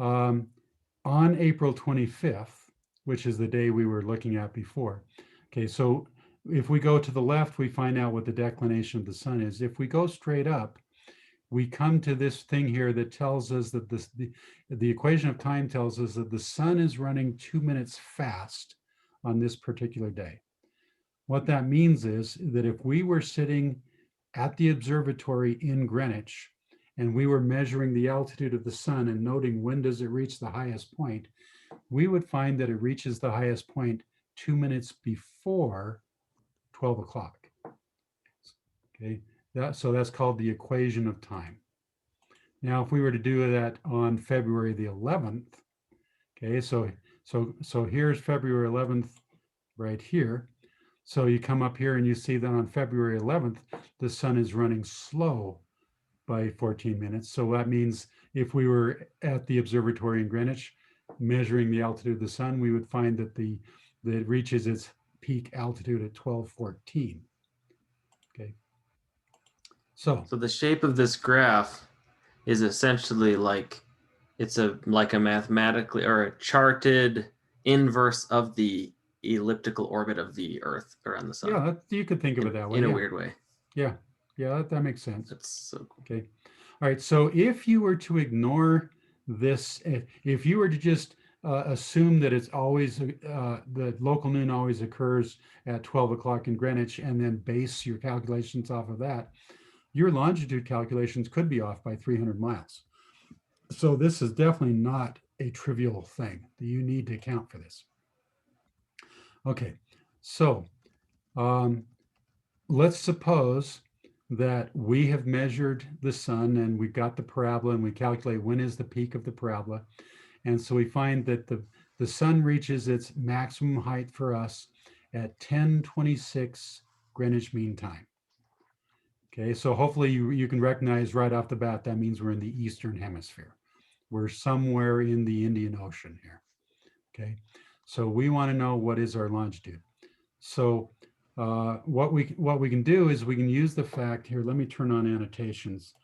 on April 25th, which is the day we were looking at before. Okay, so if we go to the left, we find out what the declination of the sun is. If we go straight up, we come to this thing here that tells us that the equation of time tells us that the sun is running 2 minutes fast on this particular day. What that means is that if we were sitting at the observatory in Greenwich and we were measuring the altitude of the sun and noting when does it reach the highest point, we would find that it reaches the highest point 2 minutes before 12 o'clock. Okay, so that's called the equation of time. Now, if we were to do that on February the 11th, okay, so here's February 11th right here. So you come up here and you see that on February 11th, the sun is running slow, by 14 minutes. So that means if we were at the observatory in Greenwich measuring the altitude of the sun, we would find that that it reaches its peak altitude at 12:14. Okay. So So the shape of this graph is essentially like it's like a mathematically or a charted inverse of the elliptical orbit of the Earth around the sun. yeah, you could think of it that way. In a Yeah. weird way. Yeah. Yeah, that makes sense. That's so cool. Okay. All right. So if you were to ignore this, if you were to just assume that it's always, the local noon always occurs at 12 o'clock in Greenwich, and then base your calculations off of that, your longitude calculations could be off by 300 miles. So this is definitely not a trivial thing. You need to account for this. Okay. So let's suppose that we have measured the sun and we got the parabola and we calculate when is the peak of the parabola. And so we find that the sun reaches its maximum height for us at 10:26 Greenwich Mean Time. Okay, so hopefully you can recognize right off the bat that means we're in the Eastern Hemisphere. We're somewhere in the Indian Ocean here. Okay, so we want to know what is our longitude. So what we can do is we can use the fact here. Let me turn on annotations.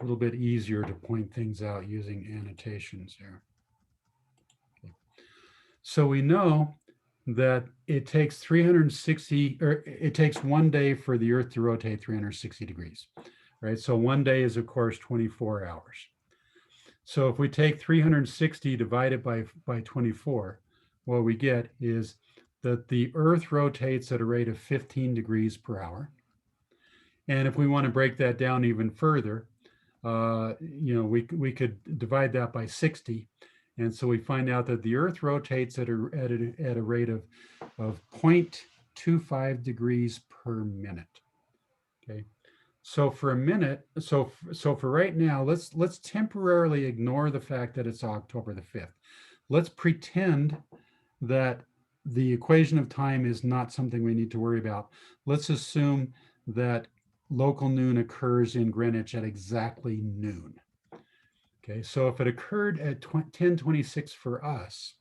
A little bit easier to point things out using annotations here. Okay. So we know that it takes 360, or it takes 1 day for the Earth to rotate 360 degrees, right? So 1 day is of course 24 hours. So if we take 360 divided by 24, what we get is that the Earth rotates at a rate of 15 degrees per hour. And if we want to break that down even further, we could divide that by 60. And so we find out that the Earth rotates at a rate of 0.25 degrees per minute. Okay. So for a minute, so for right now, let's temporarily ignore the fact that it's October the 5th. Let's pretend that the equation of time is not something we need to worry about. Let's assume that local noon occurs in Greenwich at exactly noon. Okay, so if it occurred at 10:26 for us,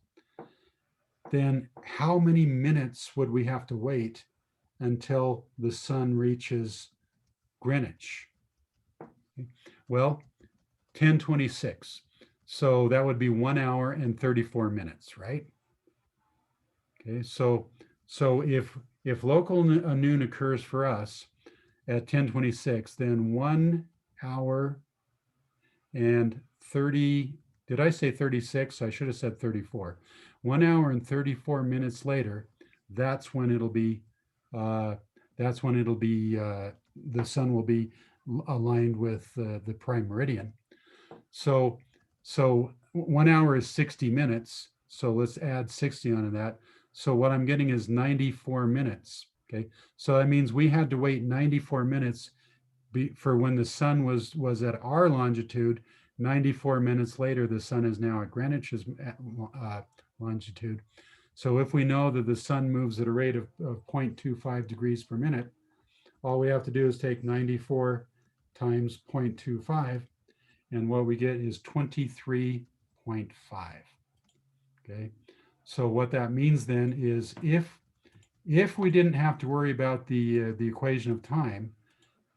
then how many minutes would we have to wait until the sun reaches Greenwich? Okay. Well, 10:26. So that would be 1 hour and 34 minutes, right? Okay, so if local noon occurs for us at 10:26, then 1 hour and 30, did I say 36? I should have said 34. 1 hour and 34 minutes later, that's when it'll be, the sun will be aligned with the prime meridian. So 1 hour is 60 minutes. So let's add 60 onto that. So what I'm getting is 94 minutes. Okay, so that means we had to wait 94 minutes for when the sun was at our longitude. 94 minutes later, the sun is now at Greenwich's longitude. So if we know that the sun moves at a rate of 0.25 degrees per minute, all we have to do is take 94 times 0.25, and what we get is 23.5. Okay, so what that means then is if we didn't have to worry about the equation of time,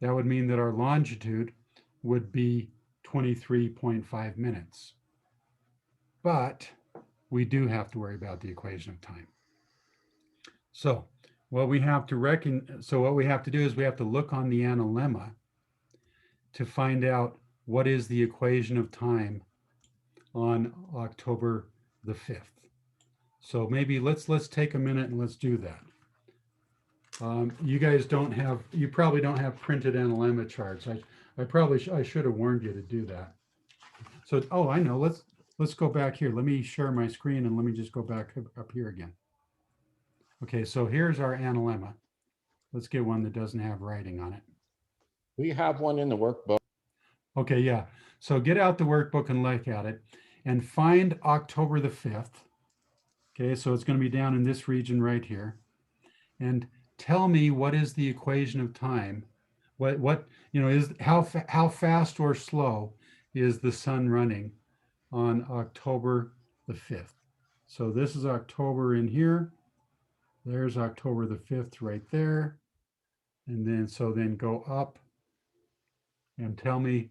that would mean that our longitude would be 23.5 minutes. But we do have to worry about the equation of time. So what we have to do is we have to look on the analemma to find out what is the equation of time on October the 5th. So maybe let's take a minute and let's do that. You probably don't have printed analemma charts. I should have warned you to do that. So, oh, I know, let's go back here. Let me share my screen and let me just go back up here again. Okay, so here's our analemma. Let's get one that doesn't have writing on it. We have one in the workbook. Okay, yeah. So get out the workbook and look at it and find October the 5th. Okay, so it's going to be down in this region right here. And tell me what is the equation of time What, you know, is how fast or slow is the sun running on October the 5th? So this is October in here. There's October the 5th right there. And then, so then go up and tell me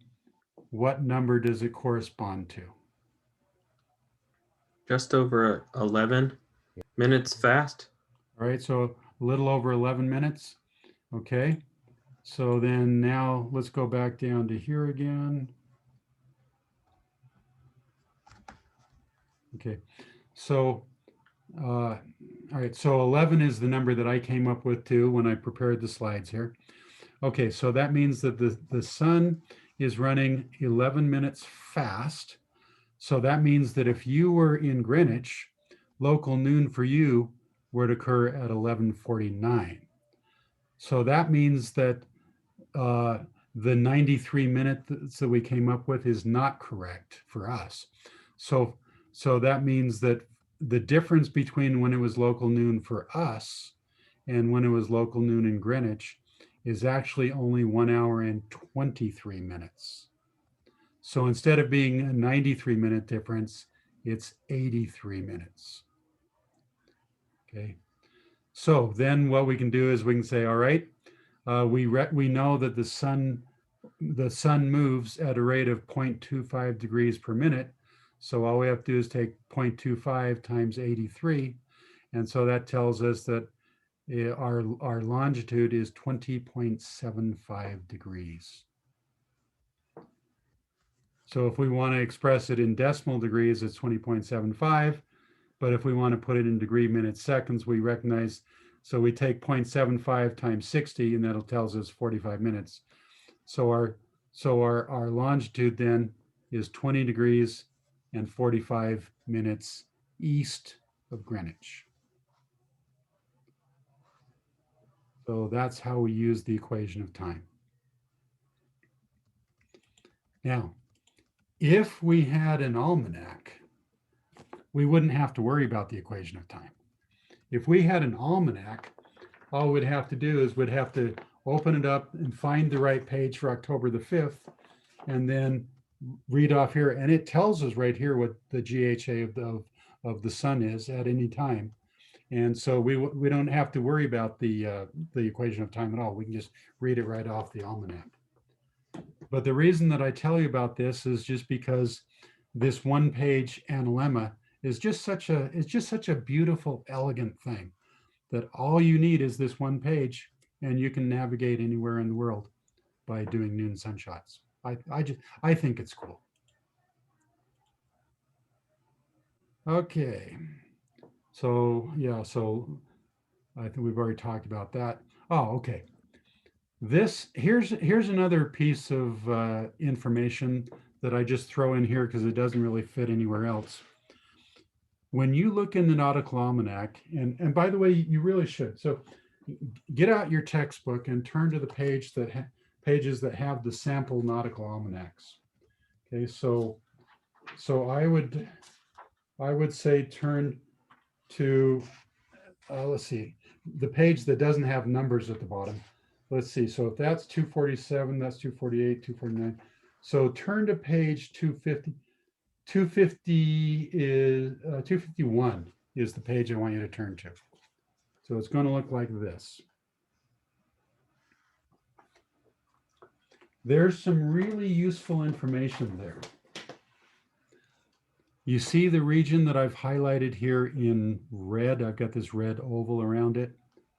what number does it correspond to? Just over 11 minutes fast. All right, so a little over 11 minutes. Okay, so then now let's go back down to here again. Okay, so all right, so 11 is the number that I came up with too when I prepared the slides here. Okay, so that means that the sun is running 11 minutes fast. So that means that if you were in Greenwich, local noon for you would occur at 11:49. So that means that the 93 minutes that we came up with is not correct for us. So that means that the difference between when it was local noon for us and when it was local noon in Greenwich is actually only 1 hour and 23 minutes. So instead of being a 93-minute difference, it's 83 minutes. Okay. So then what we can do is we can say, all right, we know that the sun moves at a rate of 0.25 degrees per minute. So all we have to do is take 0.25 times 83. And so that tells us that our longitude is 20.75 degrees. So if we want to express it in decimal degrees, it's 20.75. But if we want to put it in degree minutes seconds, we recognize, so we take 0.75 times 60, and that'll tells us 45 minutes. So our longitude then is 20 degrees and 45 minutes east of Greenwich. So that's how we use the equation of time. Now, if we had an almanac, we wouldn't have to worry about the equation of time. If we had an almanac, all we'd have to do is we'd have to open it up and find the right page for October the 5th, and then read off here. And it tells us right here what the GHA of the sun is at any time. And so we don't have to worry about the equation of time at all. We can just read it right off the almanac. But the reason that I tell you about this is just because this one-page analemma is just such a beautiful, elegant thing that all you need is this one page, and you can navigate anywhere in the world by doing noon sunshots. I think it's cool. Okay, so yeah, so I think we've already talked about that. Oh, okay. Here's another piece of information that I just throw in here because it doesn't really fit anywhere else. When you look in the Nautical Almanac, and by the way, you really should. So get out your textbook and turn to the pages that have the sample Nautical Almanacs. Okay, so I would say turn to let's see, the page that doesn't have numbers at the bottom. Let's see. So if that's 247, that's 248, 249. So turn to page 250. 250 is 251 is the page I want you to turn to. So it's going to look like this. There's some really useful information there. You see the region that I've highlighted here in red. I've got this red oval around it.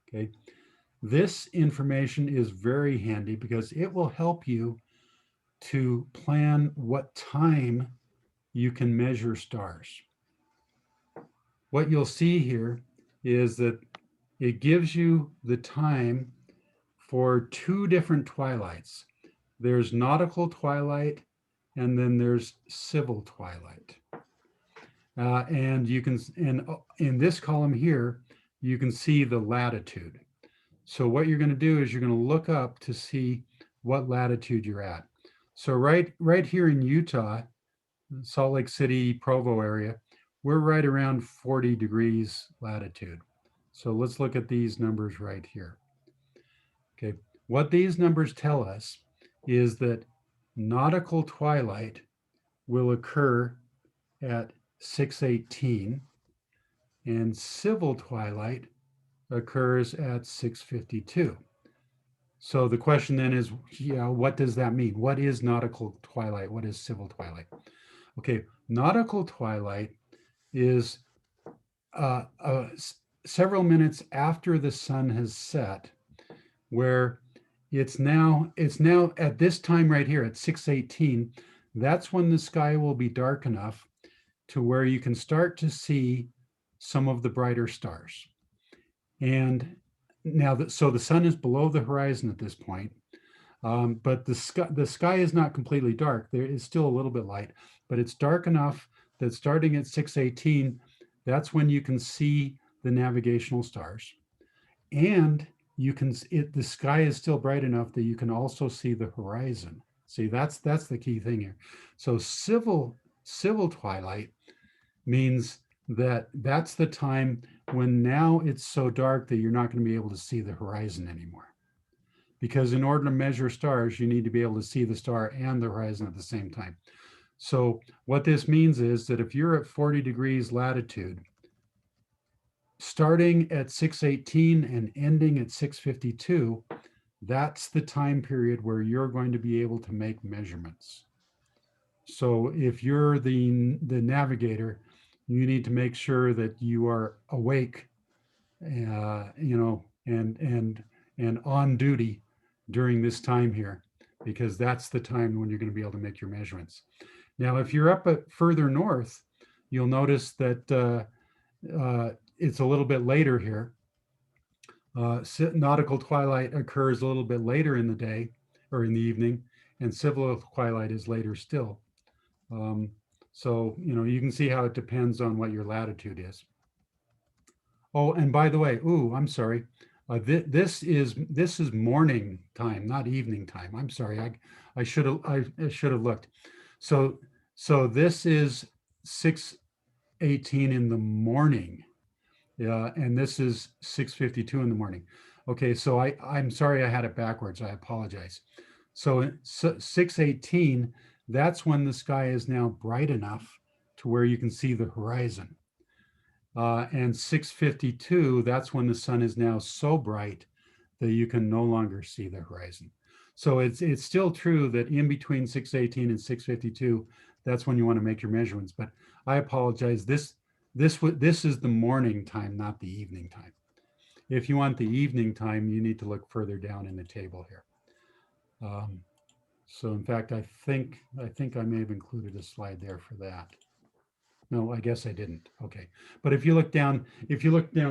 Okay. This information is very handy because it will help you to plan what time you can measure stars. What you'll see here is that it gives you the time for two different twilights. There's nautical twilight, and then there's civil twilight. And you can, and in this column here, you can see the latitude. So what you're going to do is you're going to look up to see what latitude you're at. So right here in Utah, Salt Lake City, Provo area, we're right around 40 degrees latitude. So let's look at these numbers right here. Okay, What these numbers tell us is that nautical twilight will occur at 6:18 and civil twilight occurs at 6:52. So the question then is, what does that mean? What is nautical twilight? What is civil twilight? Okay, nautical twilight is several minutes after the sun has set, where it's now at this time right here at 6:18. That's when the sky will be dark enough to where you can start to see some of the brighter stars. And now so the sun is below the horizon at this point, but the sky is not completely dark. There is still a little bit light, but it's dark enough that starting at 6:18, that's when you can see the navigational stars. And you can, the sky is still bright enough that you can also see the horizon. See, that's the key thing here. So civil twilight means that that's the time when now it's so dark that you're not going to be able to see the horizon anymore. Because in order to measure stars, you need to be able to see the star and the horizon at the same time. So what this means is that if you're at 40 degrees latitude, starting at 6:18 and ending at 6:52, that's the time period where you're going to be able to make measurements. So if you're the navigator, you need to make sure that you are awake, and on duty during this time here, because that's the time when you're going to be able to make your measurements. Now, if you're up further north, you'll notice that it's a little bit later here. Nautical twilight occurs a little bit later in the day or in the evening, and civil twilight is later still. So, you can see how it depends on what your latitude is. Oh, and by the way, I'm sorry. This is morning time, not evening time. I'm sorry. I should have looked. So this is 6:18 in the morning. And this is 6:52 in the morning. Okay, so I'm sorry I had it backwards. I apologize. So 6:18, that's when the sky is now bright enough to where you can see the horizon. And 6:52, that's when the sun is now so bright that you can no longer see the horizon. So it's still true that in between 6:18 and 6:52, that's when you want to make your measurements. But I apologize. This is the morning time, not the evening time. If you want the evening time, you need to look further down in the table here. So in fact, I think I may have included a slide there for that. No, I guess I didn't. Okay, but if you look down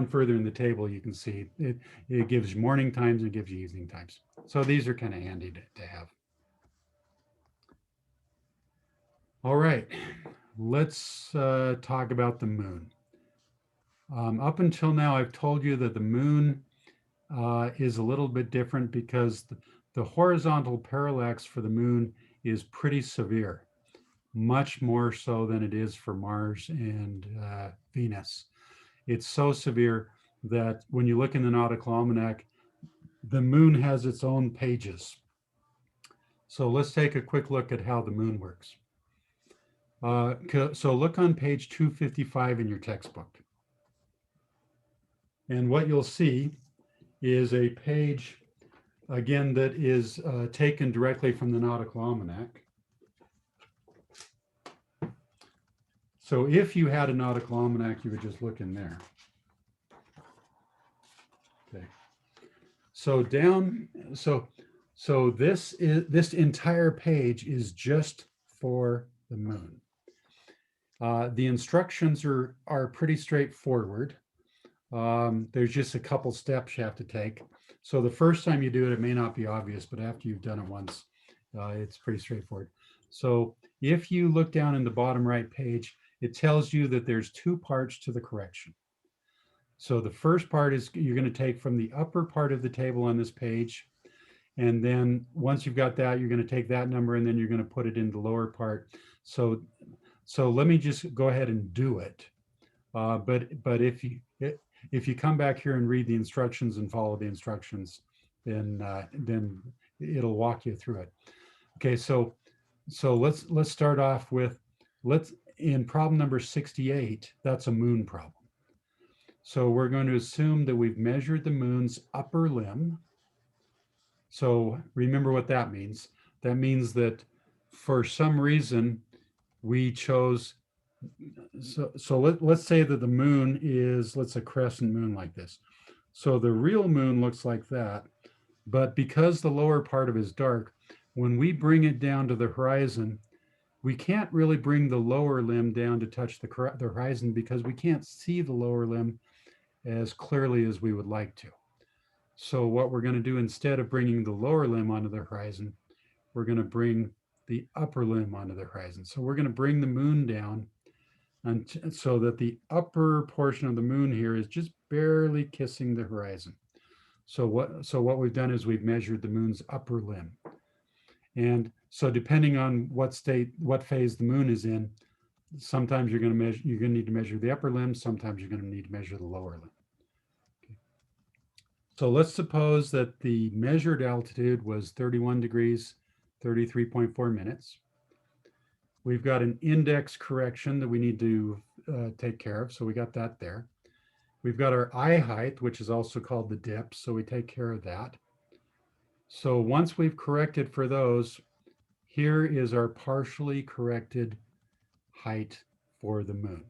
further in the table, you can see it gives you morning times and it gives you evening times. So these are kind of handy to have. All right, let's talk about the moon. Up until now, I've told you that the moon is a little bit different because the horizontal parallax for the moon is pretty severe, much more so than it is for Mars and Venus. It's so severe that when you look in the Nautical Almanac, the moon has its own pages. So let's take a quick look at how the moon works. So look on page 255 in your textbook. And what you'll see is a page, again, that is taken directly from the Nautical Almanac. So if you had a Nautical Almanac, you would just look in there. Okay. So this entire page is just for the moon. The instructions are pretty straightforward. There's just a couple steps you have to take. So the first time you do it, it may not be obvious, but after you've done it once, it's pretty straightforward. So if you look down in the bottom right page, it tells you that there's two parts to the correction. So the first part is you're going to take from the upper part of the table on this page. And then once you've got that, you're going to take that number and then you're going to put it in the lower part. So let me just go ahead and do it. But if you come back here and read the instructions and follow the instructions, then it'll walk you through it. Okay, so let's start off with in problem number 68, that's a moon problem. So we're going to assume that we've measured the moon's upper limb. So remember what that means. That means that for some reason we chose, let's say that the moon is, let's say, a crescent moon like this. So the real moon looks like that, but because the lower part of it is dark, when we bring it down to the horizon, we can't really bring the lower limb down to touch the horizon because we can't see the lower limb as clearly as we would like to. So what we're going to do, instead of bringing the lower limb onto the horizon, we're going to bring the upper limb onto the horizon. So we're going to bring the moon down, and so that the upper portion of the moon here is just barely kissing the horizon. So what we've done is we've measured the moon's upper limb. And so depending on what phase the moon is in, sometimes you're going to need to measure the upper limb, sometimes you're going to need to measure the lower limb. Okay. So let's suppose that the measured altitude was 31 degrees, 33.4 minutes. We've got an index correction that we need to take care of, so we got that there. We've got our eye height, which is also called the dip, so we take care of that. So once we've corrected for those, here is our partially corrected height for the moon.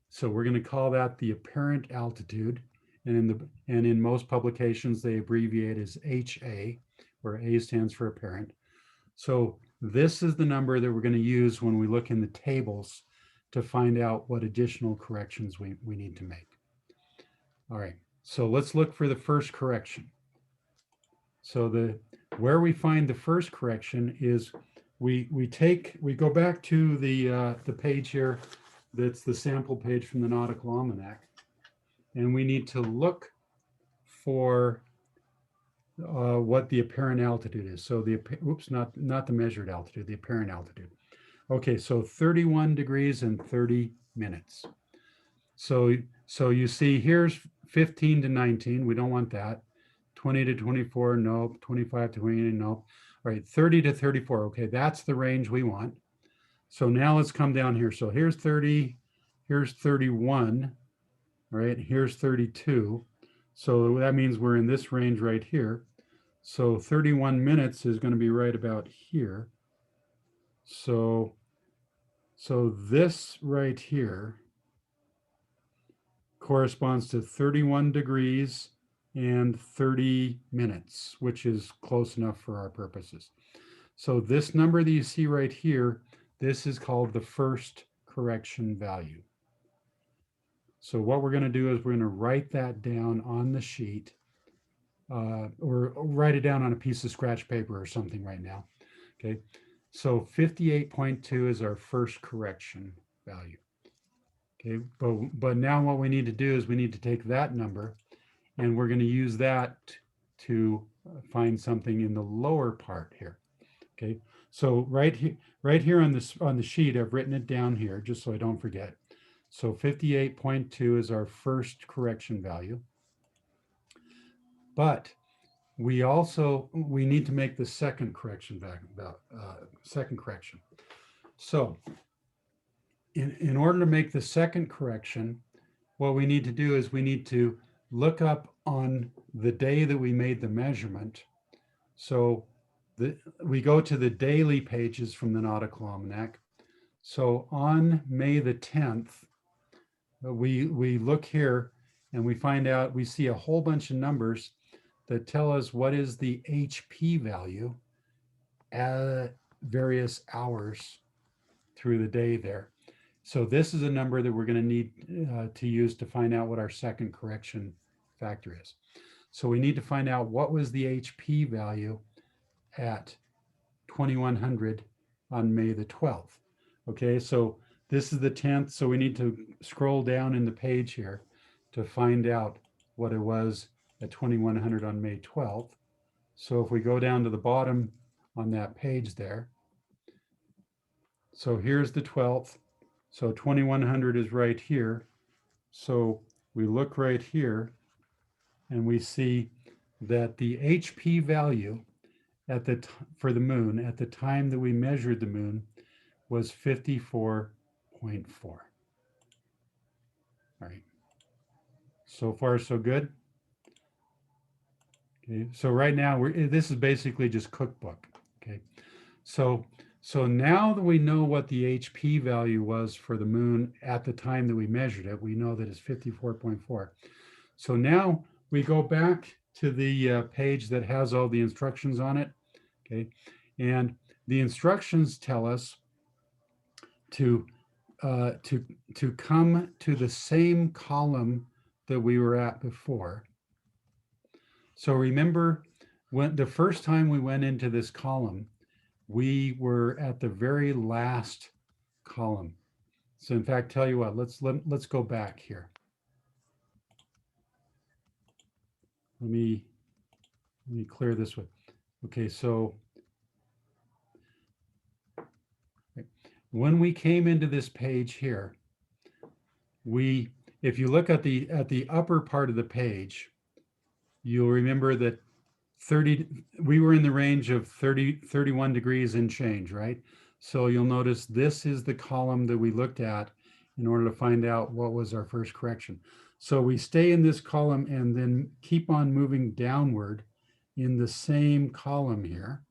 So we're going to call that the apparent altitude. And in most publications, they abbreviate as HA, where A stands for apparent. So this is the number that we're going to use when we look in the tables to find out what additional corrections we need to make. All right, so let's look for the first correction. So where we find the first correction is we go back to the page here that's the sample page from the Nautical Almanac, and we need to look for what the apparent altitude is. So not the measured altitude, the apparent altitude. Okay, so 31 degrees and 30 minutes. So you see here's 15 to 19, we don't want that. 20 to 24, nope. 25 to 28, nope. All right, 30 to 34, okay, that's the range we want. So now let's come down here. So here's 30, here's 31, all right, here's 32. So that means we're in this range right here. So 31 minutes is going to be right about here. So this right here corresponds to 31 degrees and 30 minutes, which is close enough for our purposes. So this number that you see right here, this is called the first correction value. So what we're going to do is we're going to write that down on the sheet, or write it down on a piece of scratch paper or something right now. Okay, so 58.2 is our first correction value. Okay, but now what we need to do is we need to take that number and we're going to use that to find something in the lower part here. Okay, so right here on the sheet, I've written it down here just so I don't forget. So 58.2 is our first correction value. But we need to make the second correction second correction. So in order to make the second correction, what we need to do is we need to look up on the day that we made the measurement. So we go to the daily pages from the Nautical Almanac. So on May the 10th, we look here and we find out, we see a whole bunch of numbers that tell us what is the HP value at various hours through the day there. So this is a number that we're going to need to use to find out what our second correction factor is. So we need to find out what was the HP value at 2100 on May the 12th. Okay, so this is the 10th, so we need to scroll down in the page here to find out what it was at 2100 on May 12th. So if we go down to the bottom on that page there, so here's the 12th. So 2100 is right here. So we look right here and we see that the HP value at for the moon at the time that we measured the moon was 54.4. All right. So far, so good. Okay. So right now, this is basically just cookbook. Okay. So now that we know what the HP value was for the moon at the time that we measured it, we know that it's 54.4. So now we go back to the page that has all the instructions on it. Okay. And the instructions tell us to come to the same column that we were at before. So remember, when the first time we went into this column, we were at the very last column. So in fact, tell you what, let's go back here. Let me clear this one. Okay, so when we came into this page here, if you look at the upper part of the page, you'll remember that we were in the range of 31 degrees and change, right? So you'll notice this is the column that we looked at in order to find out what was our first correction. So we stay in this column and then keep on moving downward in the same column here.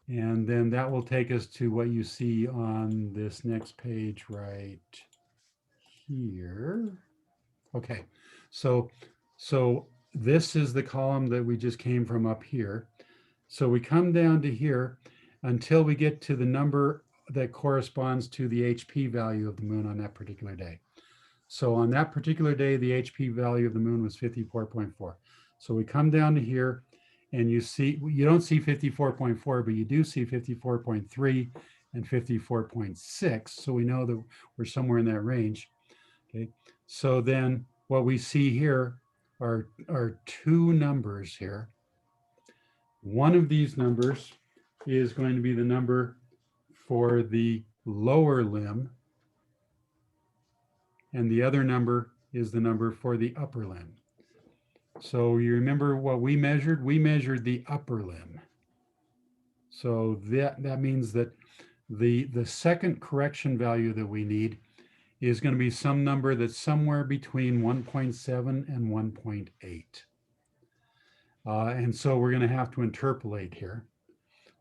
And then that will take us to what you see on this next page right here. Okay, so this is the column that we just came from up here. So we come down to here until we get to the number that corresponds to the HP value of the moon on that particular day. So on that particular day, the HP value of the moon was 54.4. So we come down to here and you don't see 54.4, but you do see 54.3 and 54.6. So we know that we're somewhere in that range. Okay. So then what we see here are two numbers here. One of these numbers is going to be the number for the lower limb, and the other number is the number for the upper limb. So you remember what we measured? We measured the upper limb. So that means that the second correction value that we need is going to be some number that's somewhere between 1.7 and 1.8. And so we're going to have to interpolate here.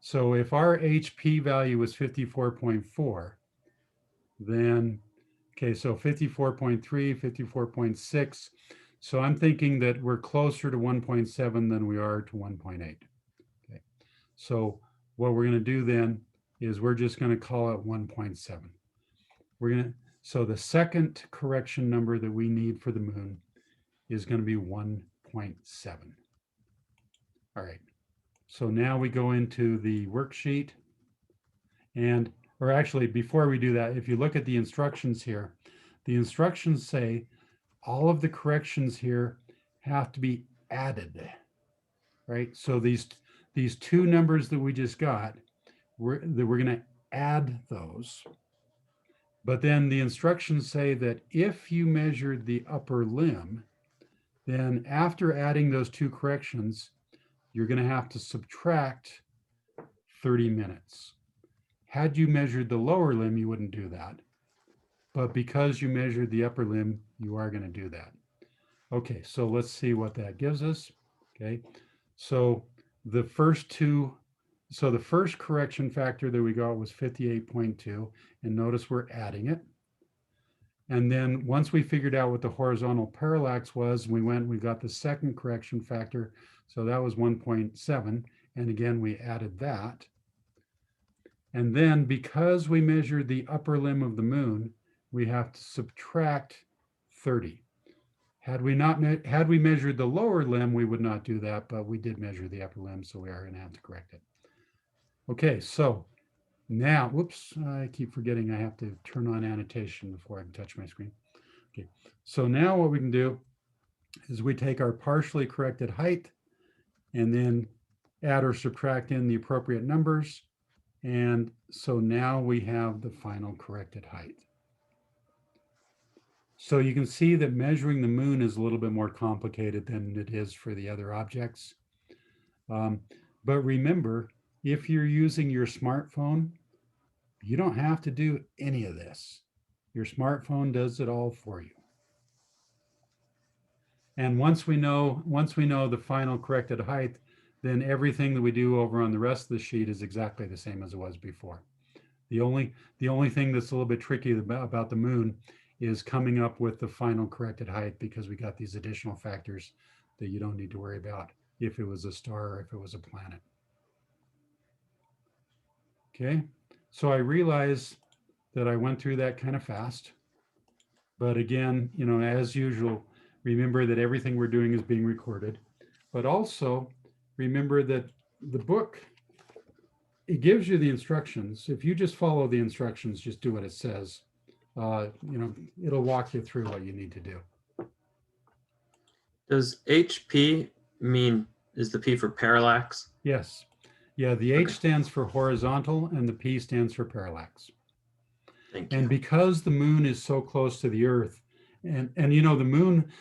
So if our HP value was 54.4, then, okay, so 54.3, 54.6. So I'm thinking that we're closer to 1.7 than we are to 1.8. Okay, so what we're going to do then is we're just going to call it 1.7. So the second correction number that we need for the moon is going to be 1.7. All right. So now we go into the worksheet or actually before we do that, if you look at the instructions here, the instructions say all of the corrections here have to be added, right? So these two numbers that we just got, we're going to add those. But then the instructions say that if you measured the upper limb, then after adding those two corrections, you're going to have to subtract 30 minutes. Had you measured the lower limb, you wouldn't do that. But because you measured the upper limb, you are going to do that. Okay, so let's see what that gives us. Okay, so the first correction factor that we got was 58.2, and notice we're adding it. And then once we figured out what the horizontal parallax was, we got the second correction factor. So that was 1.7. And again, we added that. And then because we measured the upper limb of the moon, we have to subtract 30. Had we measured the lower limb, we would not do that, but we did measure the upper limb, so we are going to have to correct it. Okay, so now, whoops, I keep forgetting I have to turn on annotation before I can touch my screen. Okay, so now what we can do is we take our partially corrected height and then add or subtract in the appropriate numbers. And so now we have the final corrected height. So you can see that measuring the moon is a little bit more complicated than it is for the other objects. But remember, if you're using your smartphone, you don't have to do any of this. Your smartphone does it all for you. And once we know the final corrected height, then everything that we do over on the rest of the sheet is exactly the same as it was before. The only thing that's a little bit tricky about the moon is coming up with the final corrected height, because we got these additional factors that you don't need to worry about if it was a star or if it was a planet. Okay, so I realize that I went through that kind of fast. But again, you know, as usual, remember that everything we're doing is being recorded. But also remember that the book, it gives you the instructions. If you just follow the instructions, just do what it says, you know, it'll walk you through what you need to do. Does HP mean, is the P for parallax? Yes. Yeah, the H stands for horizontal and the P stands for parallax. Thank you. And because the moon is so close to the Earth, and you know, the moon,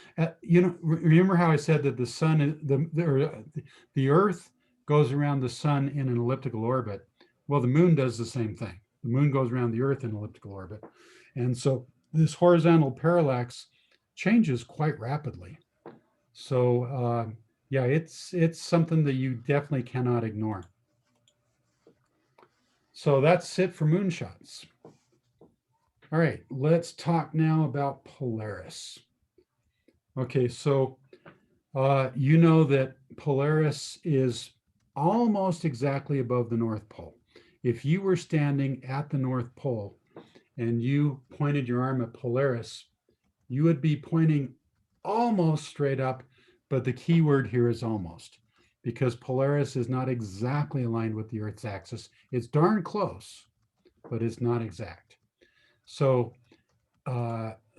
you know, remember how I said that the sun, the Earth goes around the sun in an elliptical orbit. Well, the moon does the same thing. The moon goes around the Earth in elliptical orbit. And so this horizontal parallax changes quite rapidly. So yeah, it's something that you definitely cannot ignore. So that's it for moonshots. All right, let's talk now about Polaris. Okay, so you know that Polaris is almost exactly above the North Pole. If you were standing at the North Pole and you pointed your arm at Polaris, you would be pointing almost straight up, but the key word here is almost, because Polaris is not exactly aligned with the Earth's axis. It's darn close, but it's not exact. So,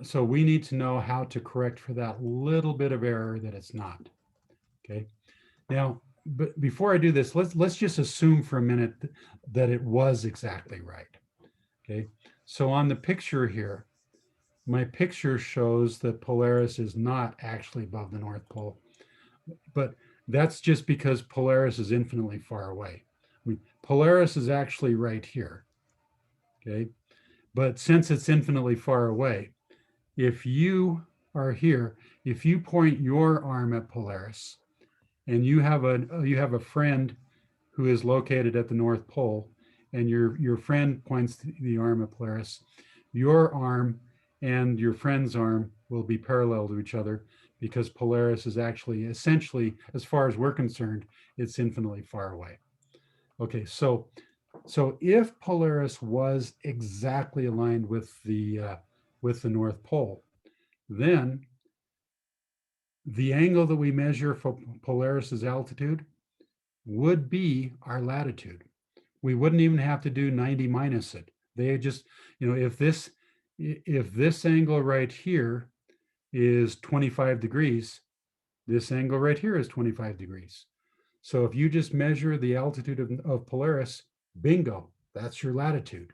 so we need to know how to correct for that little bit of error that it's not. Okay. Now, but before I do this, let's just assume for a minute that it was exactly right. Okay. So on the picture here, my picture shows that Polaris is not actually above the North Pole, but that's just because Polaris is infinitely far away. I mean, Polaris is actually right here. Okay. But since it's infinitely far away, if you are here, if you point your arm at Polaris and you have a friend who is located at the North Pole, and your friend points the arm at Polaris, your arm and your friend's arm will be parallel to each other, because Polaris is actually essentially, as far as we're concerned, it's infinitely far away. Okay, so if Polaris was exactly aligned with the North Pole, then the angle that we measure for Polaris's altitude would be our latitude. We wouldn't even have to do 90 minus it. They just, you know, if this angle right here is 25 degrees, this angle right here is 25 degrees. So if you just measure the altitude of Polaris, bingo, that's your latitude.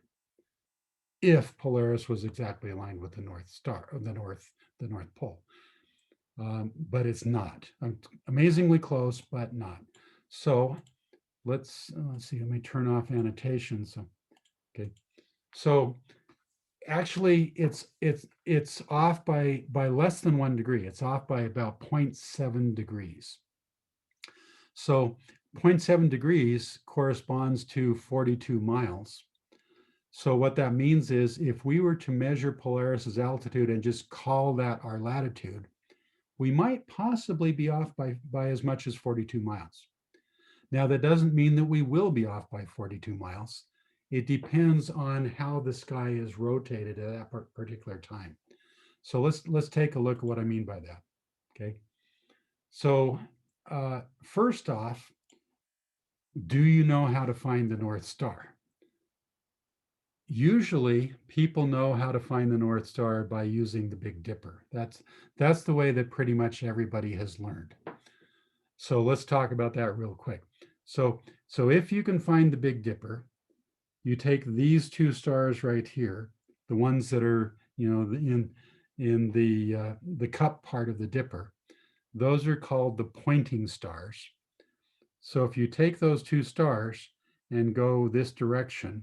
If Polaris was exactly aligned with the North Star, the North Pole. But it's not. Amazingly close, but not. So let's see, let me turn off annotations. So, okay. So actually it's off by less than 1 degree. It's off by about 0.7 degrees. So 0.7 degrees corresponds to 42 miles. So what that means is, if we were to measure Polaris's altitude and just call that our latitude, we might possibly be off by as much as 42 miles. Now, that doesn't mean that we will be off by 42 miles. It depends on how the sky is rotated at that particular time. So let's take a look at what I mean by that. Okay. So first off, do you know how to find the North Star? Usually people know how to find the North Star by using the Big Dipper. That's the way that pretty much everybody has learned. So let's talk about that real quick. So if you can find the Big Dipper, you take these two stars right here, the ones that are, you know, the cup part of the dipper, those are called the pointing stars. So if you take those two stars and go this direction,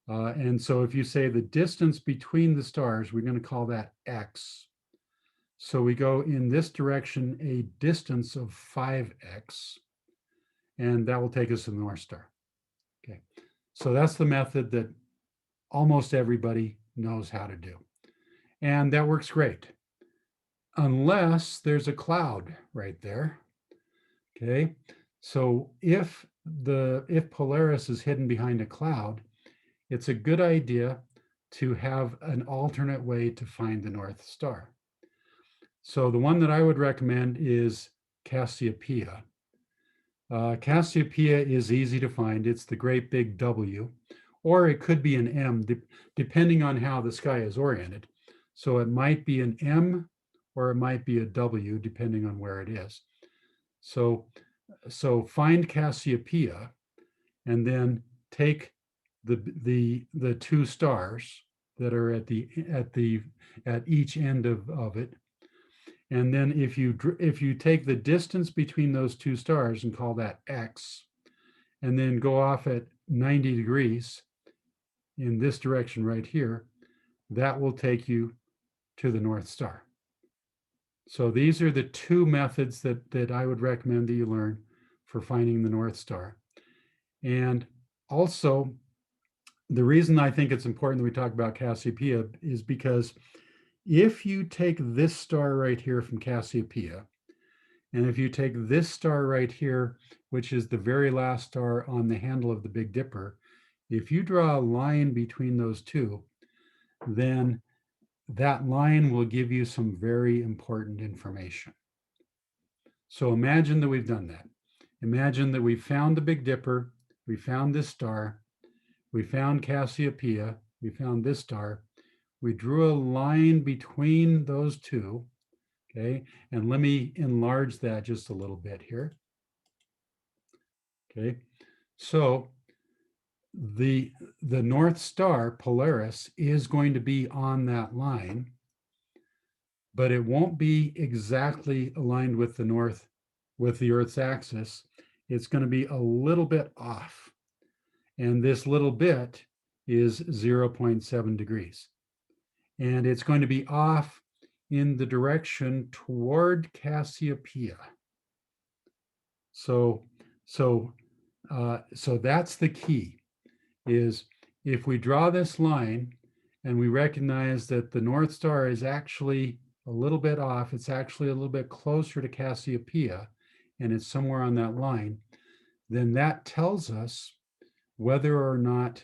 and so if you say the distance between the stars, we're going to call that x. So we go in this direction a distance of 5x, and that will take us to the North Star. Okay, so that's the method that almost everybody knows how to do. And that works great, unless there's a cloud right there. Okay, so if Polaris is hidden behind a cloud, it's a good idea to have an alternate way to find the North Star. So the one that I would recommend is Cassiopeia. Cassiopeia is easy to find. It's the great big W, or it could be an M, depending on how the sky is oriented. So it might be an M or it might be a W, depending on where it is. So find Cassiopeia and then take the two stars that are at each end of it. And then if you take the distance between those two stars and call that x, and then go off at 90 degrees in this direction right here, that will take you to the North Star. So these are the two methods that I would recommend that you learn for finding the North Star. And also, the reason I think it's important that we talk about Cassiopeia is because if you take this star right here from Cassiopeia, and if you take this star right here, which is the very last star on the handle of the Big Dipper, if you draw a line between those two, then that line will give you some very important information. So imagine that we've done that. Imagine that we found the Big Dipper, we found this star, we found Cassiopeia, we found this star, we drew a line between those two, okay? And let me enlarge that just a little bit here. Okay, so the North Star, Polaris, is going to be on that line, but it won't be exactly aligned with the Earth's axis. It's going to be a little bit off. And this little bit is 0.7 degrees. And it's going to be off in the direction toward Cassiopeia. So that's the key, is if we draw this line and we recognize that the North Star is actually a little bit off, it's actually a little bit closer to Cassiopeia, and it's somewhere on that line, then that tells us whether or not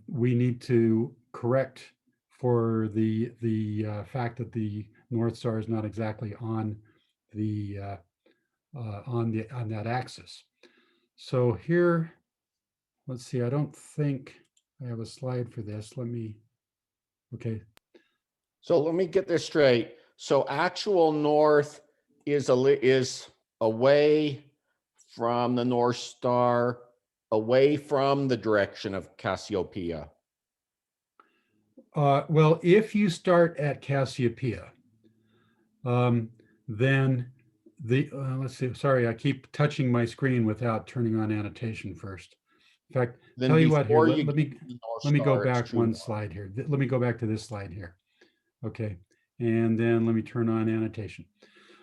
we need to correct for the fact that the North Star is not exactly on that axis. So here, let's see, I don't think I have a slide for this. Okay. So let me get this straight. So actual north is away from the North Star, away from the direction of Cassiopeia. Well, if you start at Cassiopeia, then let's see, sorry, I keep touching my screen without turning on annotation first. In fact, Then tell you what, here, before let me go back one slide here. Let me go back to this slide here. Okay, and then let me turn on annotation.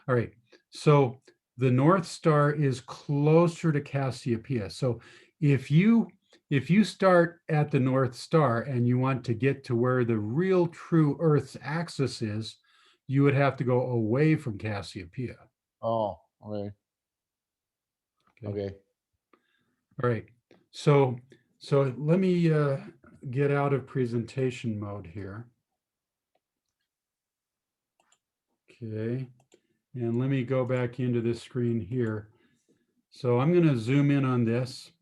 All right, so the North Star is closer to Cassiopeia. So if you start at the North Star and you want to get to where the real true Earth's axis is, you would have to go away from Cassiopeia. Oh, okay. Okay. All right. So let me get out of presentation mode here. Okay. And let me go back into this screen here. So I'm going to zoom in on this,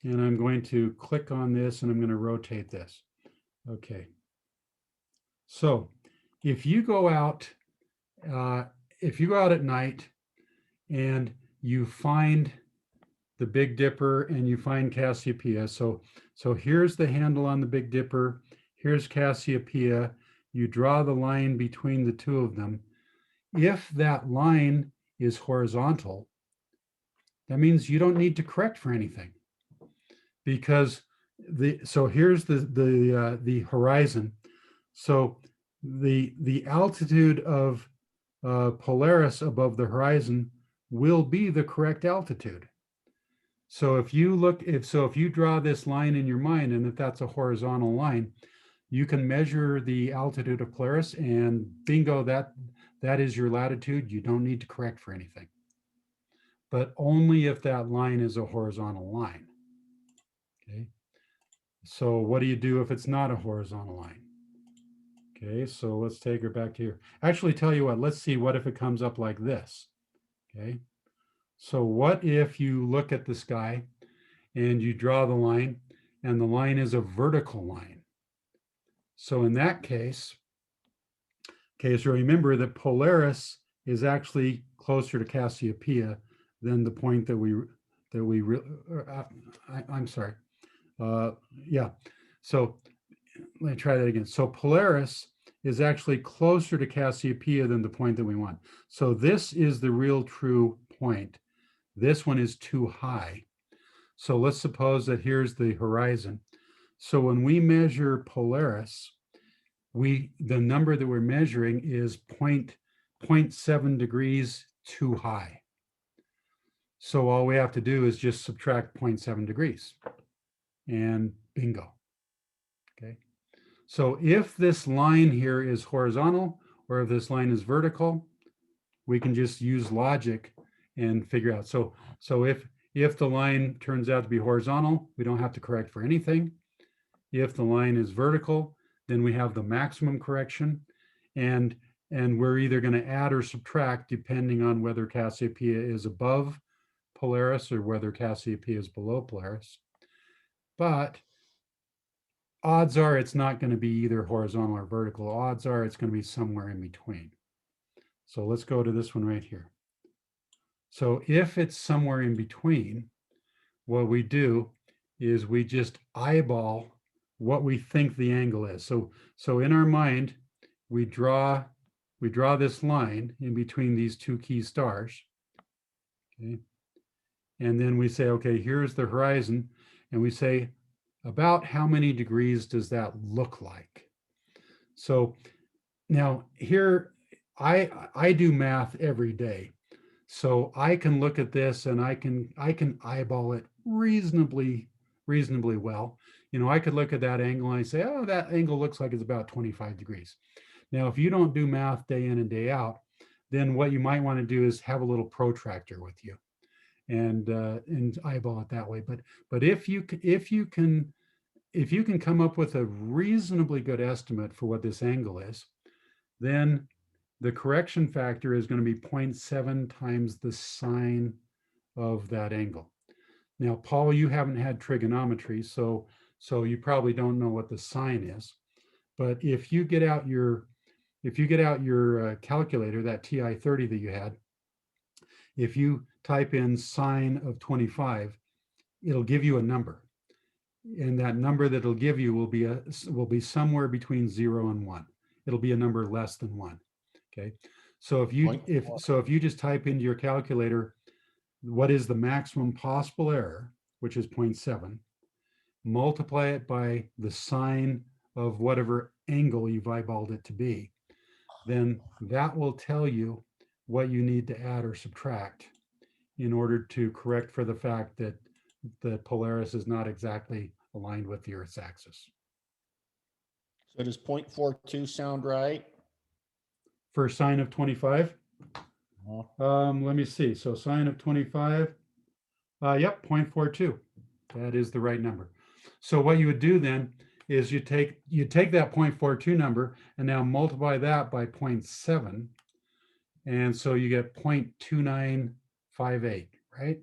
and I'm going to click on this, and I'm going to rotate this. Okay. So if you go out at night and you find the Big Dipper and you find Cassiopeia, so here's the handle on the Big Dipper, here's Cassiopeia, you draw the line between the two of them. If that line is horizontal, that means you don't need to correct for anything, because so here's the horizon. So the altitude of Polaris above the horizon will be the correct altitude. So if you draw this line in your mind, and if that's a horizontal line, you can measure the altitude of Polaris, and bingo, that is your latitude. You don't need to correct for anything, but only if that line is a horizontal line. Okay. So what do you do if it's not a horizontal line? Okay, so let's take her back to here. Actually, tell you what, let's see what if it comes up like this. Okay, so what if you look at the sky and you draw the line, and the line is a vertical line? So in that case, okay, so remember that Polaris is actually closer to Cassiopeia than the point I'm sorry. Yeah, so let me try that again. So Polaris is actually closer to Cassiopeia than the point that we want. So this is the real true point. This one is too high. So let's suppose that here's the horizon. So when we measure Polaris, the number that we're measuring is 0.7 degrees too high. So all we have to do is just subtract 0.7 degrees, and bingo. Okay. So if this line here is horizontal, or if this line is vertical, we can just use logic and figure out. So if the line turns out to be horizontal, we don't have to correct for anything. If the line is vertical, then we have the maximum correction, and we're either going to add or subtract depending on whether Cassiopeia is above Polaris or whether Cassiopeia is below Polaris. But odds are it's not going to be either horizontal or vertical. Odds are it's going to be somewhere in between. So let's go to this one right here. So if it's somewhere in between, what we do is we just eyeball what we think the angle is. So in our mind, we draw this line in between these two key stars. Okay. And then we say, okay, here's the horizon. And we say, about how many degrees does that look like? So now here, I do math every day. So I can look at this and I can eyeball it reasonably well. You know, I could look at that angle and I say, oh, that angle looks like it's about 25 degrees. Now, if you don't do math day in and day out, then what you might want to do is have a little protractor with you and eyeball it that way. But if you can come up with a reasonably good estimate for what this angle is, then the correction factor is going to be 0.7 times the sine of that angle. Now, Paul, you haven't had trigonometry, so you probably don't know what the sine is. But if you get out your calculator, that TI-30 that you had, if you type in sine of 25, it'll give you a number, and that number that it'll give you will be somewhere between 0 and 1. It'll be a number less than 1. Okay, so if you just type into your calculator what is the maximum possible error, which is 0.7, multiply it by the sine of whatever angle you've eyeballed it to be, then that will tell you what you need to add or subtract in order to correct for the fact that the Polaris is not exactly aligned with the Earth's axis. So does 0.42 sound right? For sine of 25? Let me see. So sine of 25, yep, 0.42. That is the right number. So what you would do then is you take that 0.42 number and now multiply that by 0.7. And so you get 0.2958, right?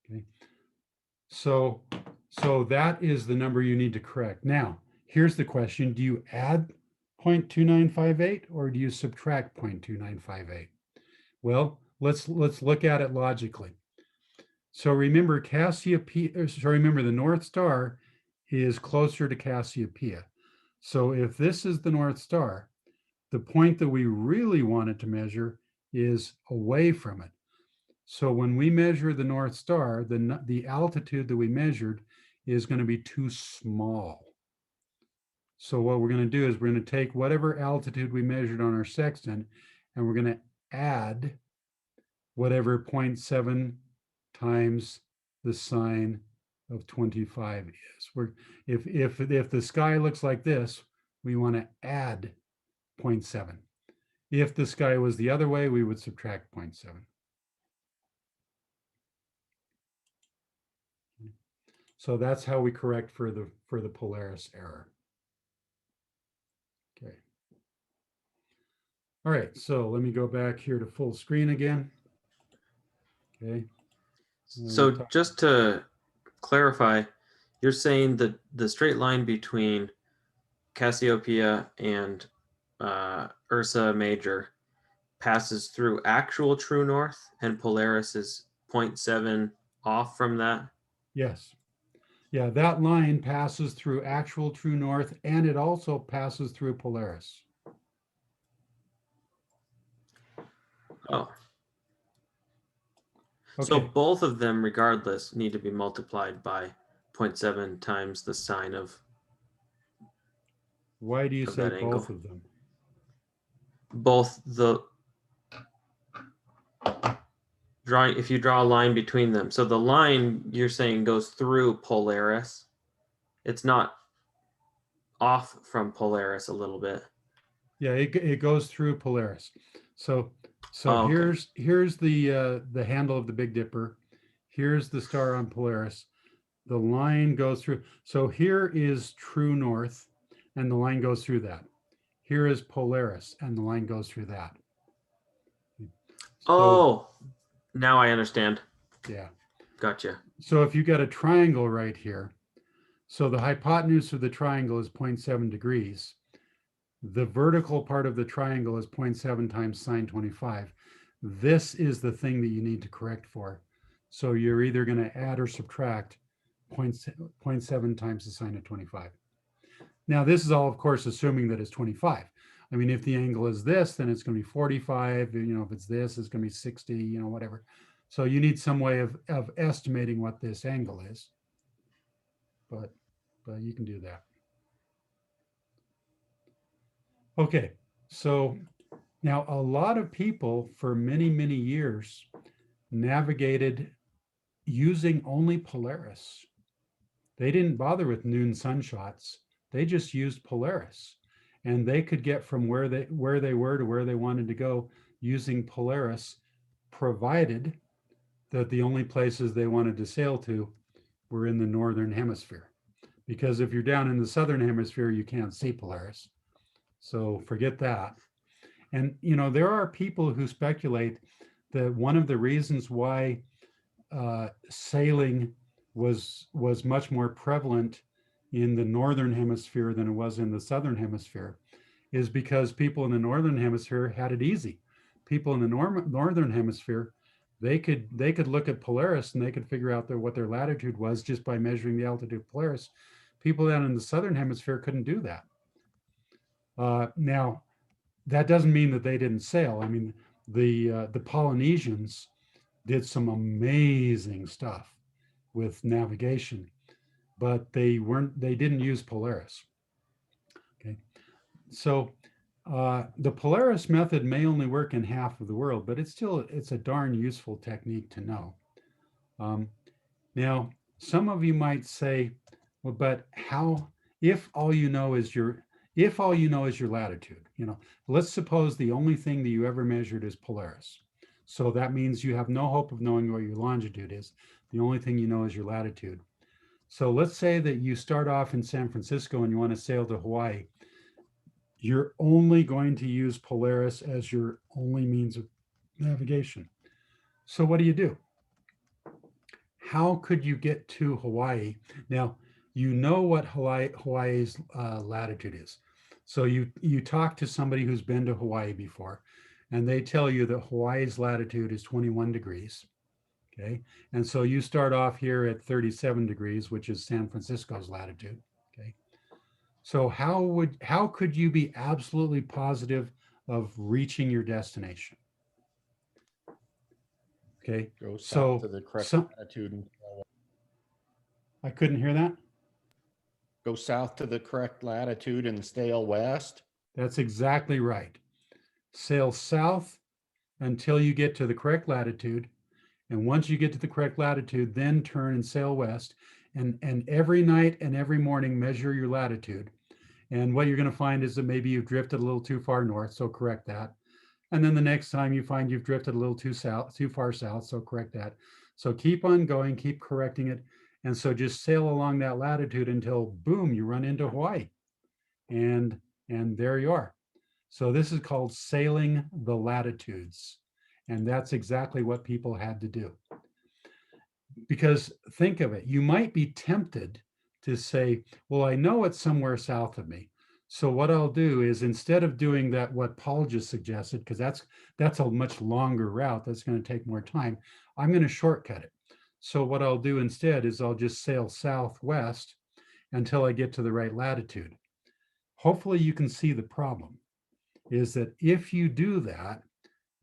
Okay. So that is the number you need to correct. Now, here's the question. Do you add 0.2958 or do you subtract 0.2958? Well, let's look at it logically. So remember the North Star is closer to Cassiopeia. So if this is the North Star, the point that we really wanted to measure is away from it. So when we measure the North Star, the altitude that we measured is going to be too small. So what we're going to do is we're going to take whatever altitude we measured on our sextant, and we're going to add whatever 0.7 times the sine of 25 is. If the sky looks like this, we want to add 0.7. If the sky was the other way, we would subtract 0.7. So that's how we correct for the Polaris error. Okay. All right, so let me go back here to full screen again. Okay. So just to clarify, you're saying that the straight line between Cassiopeia and Ursa Major passes through actual true north, and Polaris is 0.7 off from that? Yes. Yeah, that line passes through actual true north, and it also passes through Polaris. Oh. Okay. So both of them, regardless, need to be multiplied by 0.7 times the sine of. Why do you of say that angle. both of them? Both the drawing, if you draw a line between them. So the line you're saying goes through Polaris. It's not off from Polaris a little bit. Yeah, it goes through Polaris. So Oh, okay. here's the handle of the Big Dipper. Here's the star on Polaris. The line goes through. So here is true north, and the line goes through that. Here is Polaris, and the line goes through that. So, Oh, now I understand. yeah. Gotcha. So if you got a triangle right here, so the hypotenuse of the triangle is 0.7 degrees. The vertical part of the triangle is 0.7 times sine 25. This is the thing that you need to correct for. So you're either going to add or subtract 0.7 times the sine of 25. Now, this is all, of course, assuming that it's 25. I mean, if the angle is this, then it's going to be 45. You know, if it's this, it's going to be 60, you know, whatever. So you need some way of estimating what this angle is. But you can do that. Okay, so now a lot of people for many, many years navigated using only Polaris. They didn't bother with noon sunshots. They just used Polaris. And they could get from where they were to where they wanted to go using Polaris, provided that the only places they wanted to sail to were in the northern hemisphere. Because if you're down in the southern hemisphere, you can't see Polaris. So forget that. And you know, there are people who speculate that one of the reasons why sailing was much more prevalent in the northern hemisphere than it was in the southern hemisphere is because people in the northern hemisphere had it easy. People in the northern hemisphere, they could look at Polaris and they could figure out what their latitude was just by measuring the altitude of Polaris. People down in the southern hemisphere couldn't do that. Now, that doesn't mean that they didn't sail. I mean, the Polynesians did some amazing stuff with navigation, but they didn't use Polaris. Okay, so the Polaris method may only work in half of the world, but it's a darn useful technique to know. Now, some of you might say, well, but how, if all you know is your latitude, you know, let's suppose the only thing that you ever measured is Polaris. So that means you have no hope of knowing what your longitude is. The only thing you know is your latitude. So let's say that you start off in San Francisco and you want to sail to Hawaii. You're only going to use Polaris as your only means of navigation. So what do? How could you get to Hawaii? Now, you know what Hawaii's latitude is. So you talk to somebody who's been to Hawaii before, and they tell you that Hawaii's latitude is 21 degrees. Okay, and so you start off here at 37 degrees, which is San Francisco's latitude. Okay, so how could you be absolutely positive of reaching your destination? Okay, Go south so to the correct some latitude and I couldn't hear that. go south to the correct latitude and sail west. That's exactly right. Sail south until you get to the correct latitude. And once you get to the correct latitude, then turn and sail west. And every night and every morning, measure your latitude. And what you're going to find is that maybe you've drifted a little too far north, so correct that. And then the next time you find you've drifted a little too far south, so correct that. So keep on going, keep correcting it. And so just sail along that latitude until boom, you run into Hawaii. And there you are. So this is called sailing the latitudes. And that's exactly what people had to do. Because think of it, you might be tempted to say, well, I know it's somewhere south of me. So what I'll do is, instead of doing that, what Paul just suggested, because that's a much longer route, that's going to take more time, I'm going to shortcut it. So what I'll do instead is I'll just sail southwest until I get to the right latitude. Hopefully you can see the problem is that if you do that,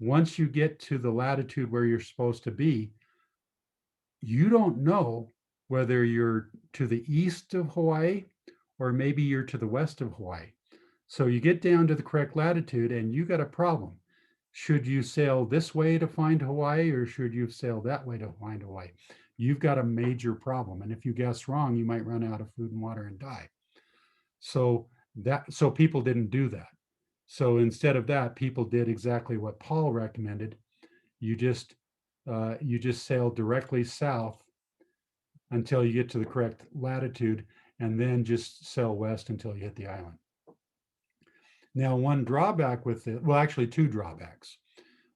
once you get to the latitude where you're supposed to be, you don't know whether you're to the east of Hawaii or maybe you're to the west of Hawaii. So you get down to the correct latitude and you got a problem. Should you sail this way to find Hawaii or should you sail that way to find Hawaii? You've got a major problem. And if you guess wrong, you might run out of food and water and die. So people didn't do that. So instead of that, people did exactly what Paul recommended. You just sail directly south until you get to the correct latitude, and then just sail west until you hit the island. Now, one drawback with it, well, actually two drawbacks.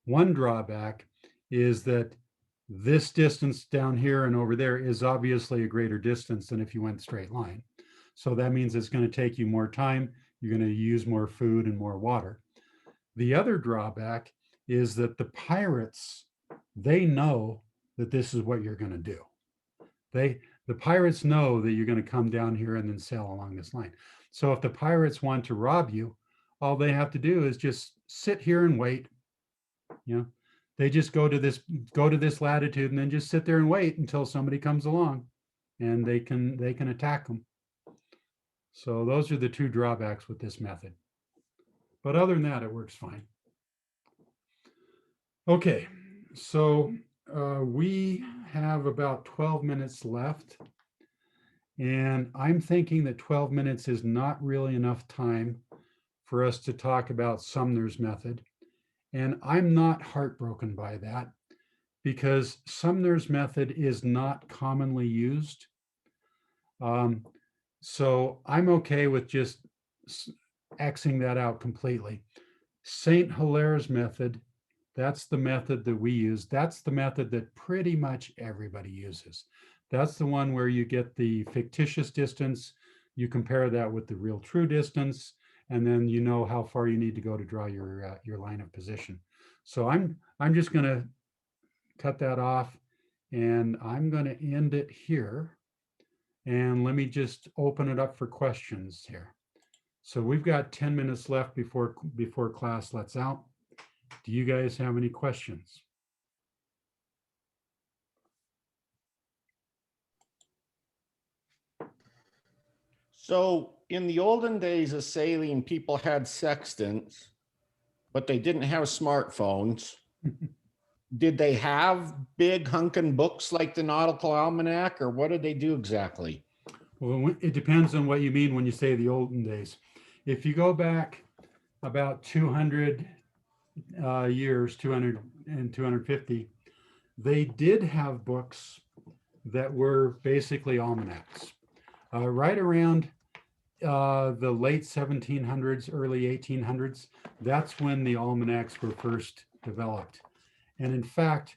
One drawback is that this distance down here and over there is obviously a greater distance than if you went straight line. So that means it's going to take you more time. You're going to use more food and more water. The other drawback is that the pirates, they know that this is what you're going to do. The pirates know that you're going to come down here and then sail along this line. So if the pirates want to rob you, all they have to do is just sit here and wait. You know, they just go to this latitude and then just sit there and wait until somebody comes along, and they can attack them. So those are the two drawbacks with this method. But other than that, it works fine. Okay, so we have about 12 minutes left. And I'm thinking that 12 minutes is not really enough time for us to talk about Sumner's method. And I'm not heartbroken by that, because Sumner's method is not commonly used. So I'm okay with just Xing that out completely. St. Hilaire's method, that's the method that we use. That's the method that pretty much everybody uses. That's the one where you get the fictitious distance, you compare that with the real true distance, and then you know how far you need to go to draw your line of position. So I'm just going to cut that off, and I'm going to end it here. And let me just open it up for questions here. So we've got 10 minutes left before class lets out. Do you guys have any questions? So in the olden days of sailing, people had sextants, but they didn't have smartphones. Did they have big hunkin' books like the Nautical Almanac, or what did they do exactly? Well, it depends on what you mean when you say the olden days. If you go back about 200 years, 200 and 250, they did have books that were basically almanacs. Right around the late 1700s, early 1800s, that's when the almanacs were first developed. And in fact,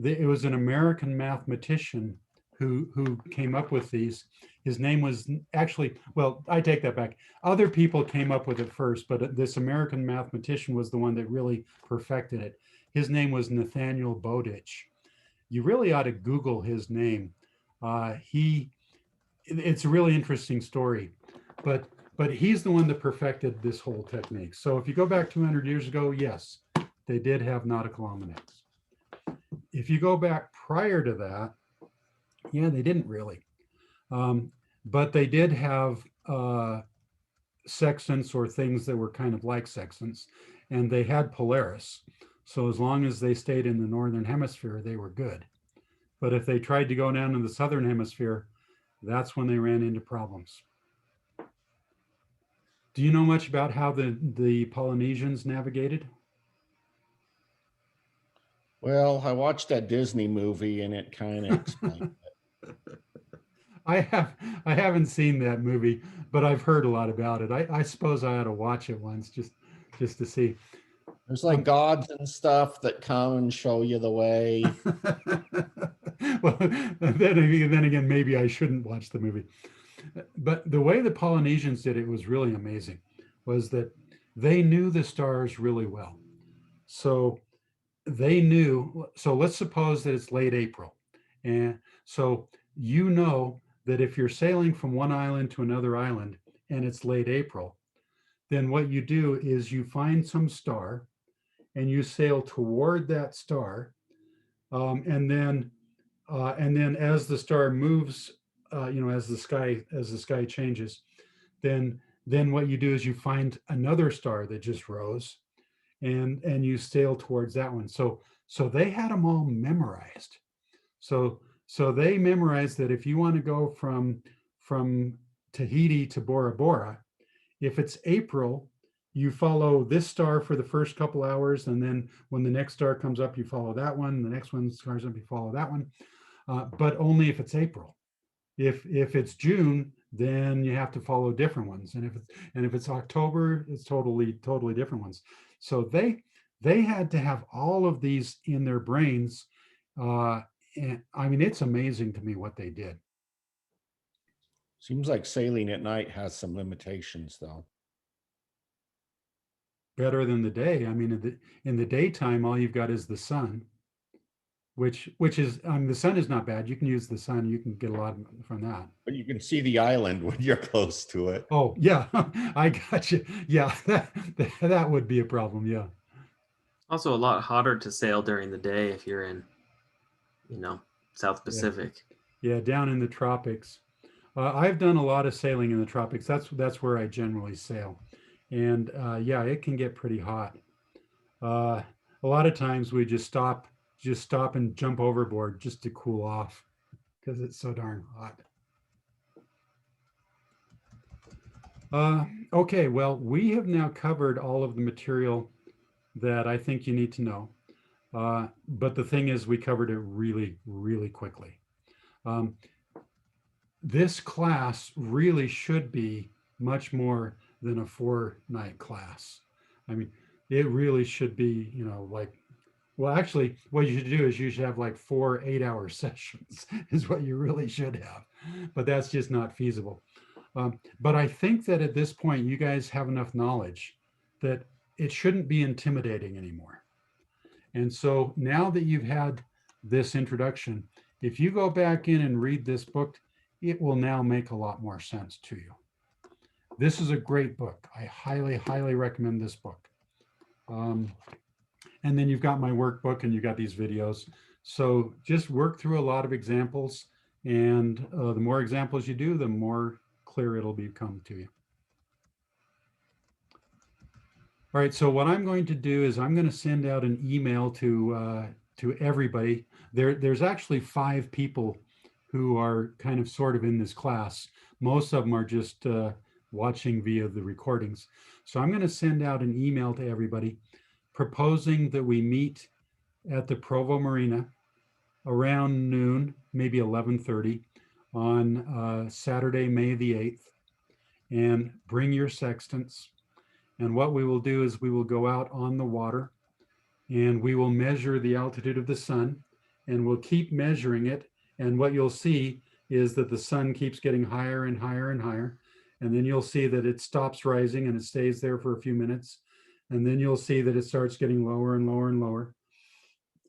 it was an American mathematician who came up with these. His name was actually, well, I take that back. Other people came up with it first, but this American mathematician was the one that really perfected it. His name was Nathaniel Bowditch. you really ought to Google his name. It's a really interesting story, but he's the one that perfected this whole technique. So if you go back 200 years ago, yes, they did have nautical almanacs. If you go back prior to that, yeah, they didn't really. But they did have sextants or things that were kind of like sextants, and they had Polaris. So as long as they stayed in the northern hemisphere, they were good. But if they tried to go down in the southern hemisphere, that's when they ran into problems. Do you know much about how the Polynesians navigated? Well, I watched that Disney movie and it kind of explained. I haven't seen that movie, but I've heard a lot about it. I suppose I ought to watch it once just to see. There's like gods and stuff that come and show you the way. Well, then again, maybe I shouldn't watch the movie. But the way the Polynesians did it was really amazing, was that they knew the stars really well. So they knew, so let's suppose that it's late April. And so you know that if you're sailing from one island to another island and it's late April, then what you do is you find some star and you sail toward that star. And then as the star moves, as the sky changes, then what you do is you find another star that just rose, and you sail towards that one. So they had them all memorized. So they memorized that if you want to go from Tahiti to Bora Bora, if it's April, you follow this star for the first couple hours, and then when the next star comes up, you follow that one. The next one comes up, you follow that one, but only if it's April. If it's June, then you have to follow different ones, and if it's October, it's totally different ones. So they had to have all of these in their brains, and I mean, it's amazing to me what they did. Seems like sailing at night has some limitations, though. Better than the day. I mean, in the daytime, all you've got is the sun, which is, the sun is not bad. You can use the sun. You can get a lot from that. But you can see the island when you're close to it. Oh, yeah, I got you. Yeah, that would be a problem. Yeah. Also a lot hotter to sail during the day if you're in, South Pacific. Yeah, down in the tropics. I've done a lot of sailing in the tropics. That's where I generally sail. And yeah, it can get pretty hot. A lot of times we just stop and jump overboard just to cool off because it's so darn hot. Okay, well, we have now covered all of the material that I think you need to know. But the thing is, we covered it really, really quickly. This class really should be much more than a 4-night class. I mean, it really should be, well, actually, what you should do is you should have like 4 8-hour sessions is what you really should have, but that's just not feasible. But I think that at this point, you guys have enough knowledge that it shouldn't be intimidating anymore. And so now that you've had this introduction, if you go back in and read this book, it will now make a lot more sense to you. This is a great book. I highly, highly recommend this book. And then you've got my workbook and you've got these videos. So just work through a lot of examples, and the more examples you do, the more clear it'll become to you. All right, so what I'm going to do is I'm going to send out an email to everybody. There's actually 5 people who are kind of sort of in this class. Most of them are just watching via the recordings. So I'm going to send out an email to everybody proposing that we meet at the Provo Marina around noon, maybe 11:30 on Saturday, May the 8th, and bring your sextants. And what we will do is we will go out on the water and we will measure the altitude of the sun, and we'll keep measuring it. And what you'll see is that the sun keeps getting higher and higher and higher. And then you'll see that it stops rising and it stays there for a few minutes. And then you'll see that it starts getting lower and lower and lower.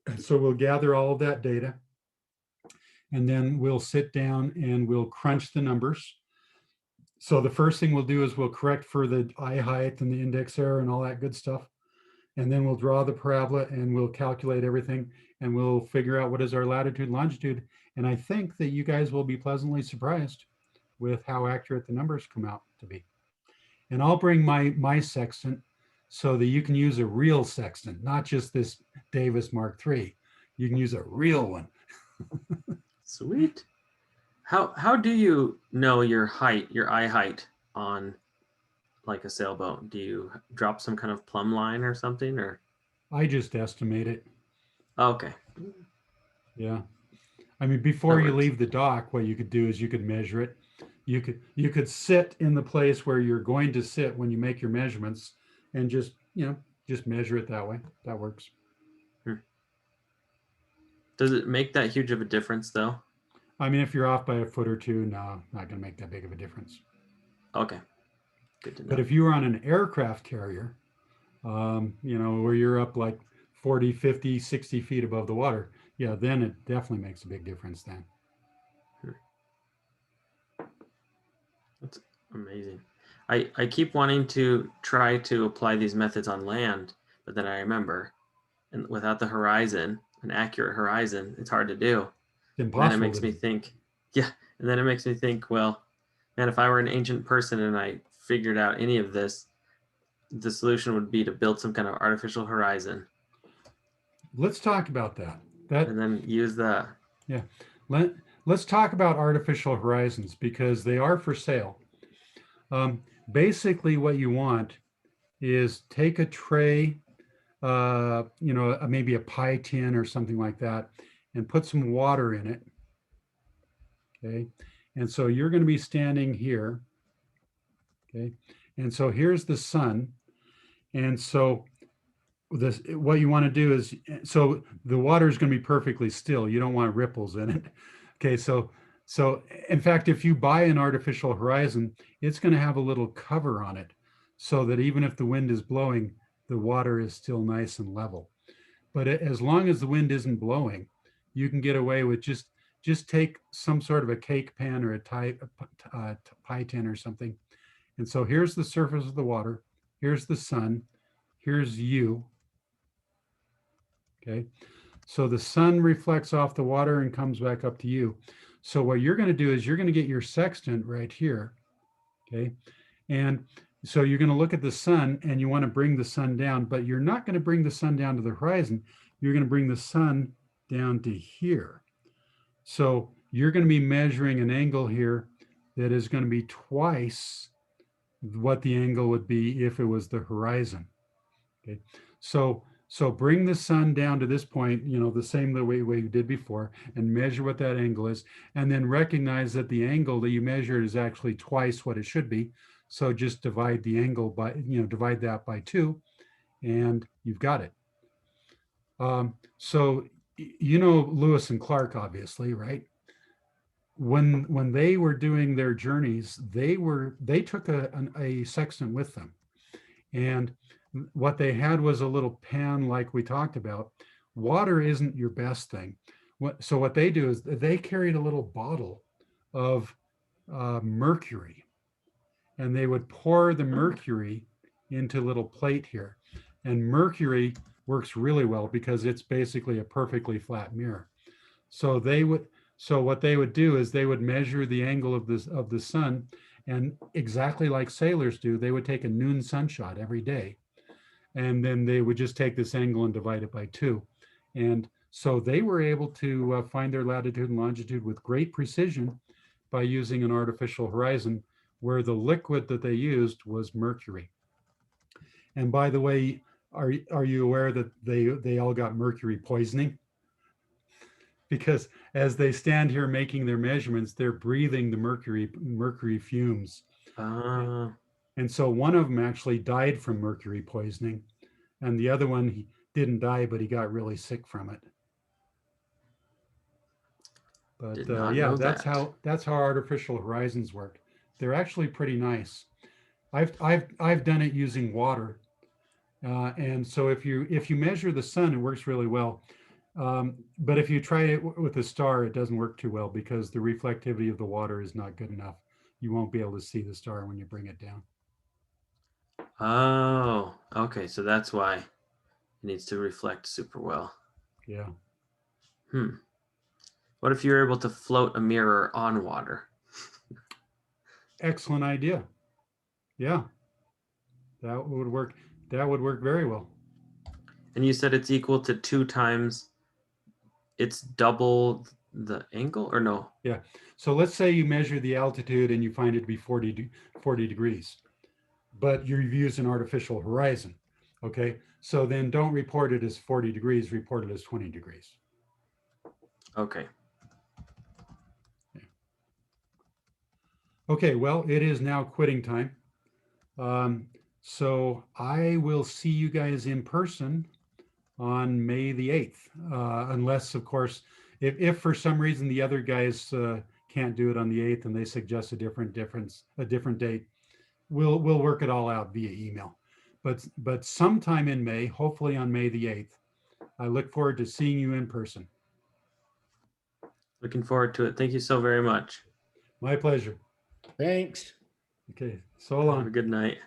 And so we'll gather all of that data. and then we'll sit down and we'll crunch the numbers. So the first thing we'll do is we'll correct for the eye height and the index error and all that good stuff. And then we'll draw the parabola and we'll calculate everything and we'll figure out what is our latitude, longitude. And I think that you guys will be pleasantly surprised with how accurate the numbers come out to be. And I'll bring my sextant so that you can use a real sextant, not just this Davis Mark III. You can use a real one. Sweet. How do you know your height, your eye height on like a sailboat? Do you drop some kind of plumb line or something, or? I just estimate it. Okay. Yeah. I mean, before That you works. leave the dock, what you could do is you could measure it. You could sit in the place where you're going to sit when you make your measurements and just, just measure it that way. That works. Does it make that huge of a difference though? I mean, if you're off by a foot or two, no, not going to make that big of a difference. Okay. Good to know. But if you were on an aircraft carrier, where you're up like 40, 50, 60 feet above the water, yeah, then it definitely makes a big difference then. That's amazing. I keep wanting to try to apply these methods on land, but then I remember, and without the horizon, an accurate horizon, it's hard to do. It's And then impossible. it makes me think, well, man, if I were an ancient person and I figured out any of this, the solution would be to build some kind of artificial horizon. Let's talk about that. And then use that. Yeah. Let's talk about artificial horizons because they are for sale. Basically, what you want is take a tray, maybe a pie tin or something like that, and put some water in it. Okay. And so you're going to be standing here. Okay. And so here's the sun. And so what you want to do is, so the water is going to be perfectly still. You don't want ripples in it. Okay. So in fact, if you buy an artificial horizon, it's going to have a little cover on it so that even if the wind is blowing, the water is still nice and level. But as long as the wind isn't blowing, you can get away with just take some sort of a cake pan or a pie tin or something. And so here's the surface of the water. Here's the sun. Here's you. Okay. So the sun reflects off the water and comes back up to you. So what you're going to do is you're going to get your sextant right here. Okay. And so you're going to look at the sun and you want to bring the sun down, but you're not going to bring the sun down to the horizon. You're going to bring the sun down to here. So you're going to be measuring an angle here that is going to be twice what the angle would be if it was the horizon. Okay. So bring the sun down to this point, the same way we did before, and measure what that angle is, and then recognize that the angle that you measured is actually twice what it should be. So just divide the angle by, divide that by 2, and you've got it. So Lewis and Clark, obviously, right? When they were doing their journeys, they took a sextant with them, and what they had was a little pan like we talked about. Water isn't your best thing. So what they do is they carried a little bottle of mercury, and they would pour the mercury into a little plate here. And mercury works really well because it's basically a perfectly flat mirror. So what they would do is they would measure the angle of the sun, and exactly like sailors do, they would take a noon sunshot every day. And then they would just take this angle and divide it by 2. And so they were able to find their latitude and longitude with great precision by using an artificial horizon where the liquid that they used was mercury. And by the way, are you aware that they all got mercury poisoning? Because as they stand here making their measurements, they're breathing the mercury fumes. And so one of them actually died from mercury poisoning, and the other one, he didn't die, but he got really sick from it. But yeah, that's how artificial horizons work. They're actually pretty nice. I've done it using water, and so if you measure the sun, it works really well. But if you try it with a star, it doesn't work too well because the reflectivity of the water is not good enough. You won't be able to see the star when you bring it down. Oh, okay. So that's why it needs to reflect super well. Yeah. What if you're able to float a mirror on water? Excellent idea. Yeah. That would work. That would work very well. And you said it's equal to 2 times, it's double the angle, or no? Yeah. So let's say you measure the altitude and you find it to be 40 degrees, but you've used an artificial horizon. Okay. So then don't report it as 40 degrees, report it as 20 degrees. Okay. Okay. Well, it is now quitting time. So I will see you guys in person on May the 8th, unless, of course, if for some reason the other guys can't do it on the 8th and they suggest a different date, we'll work it all out via email. But sometime in May, hopefully on May the 8th, I look forward to seeing you in person. Looking forward to it. Thank you so very much. My pleasure. Thanks. Okay, so Have a long. good night.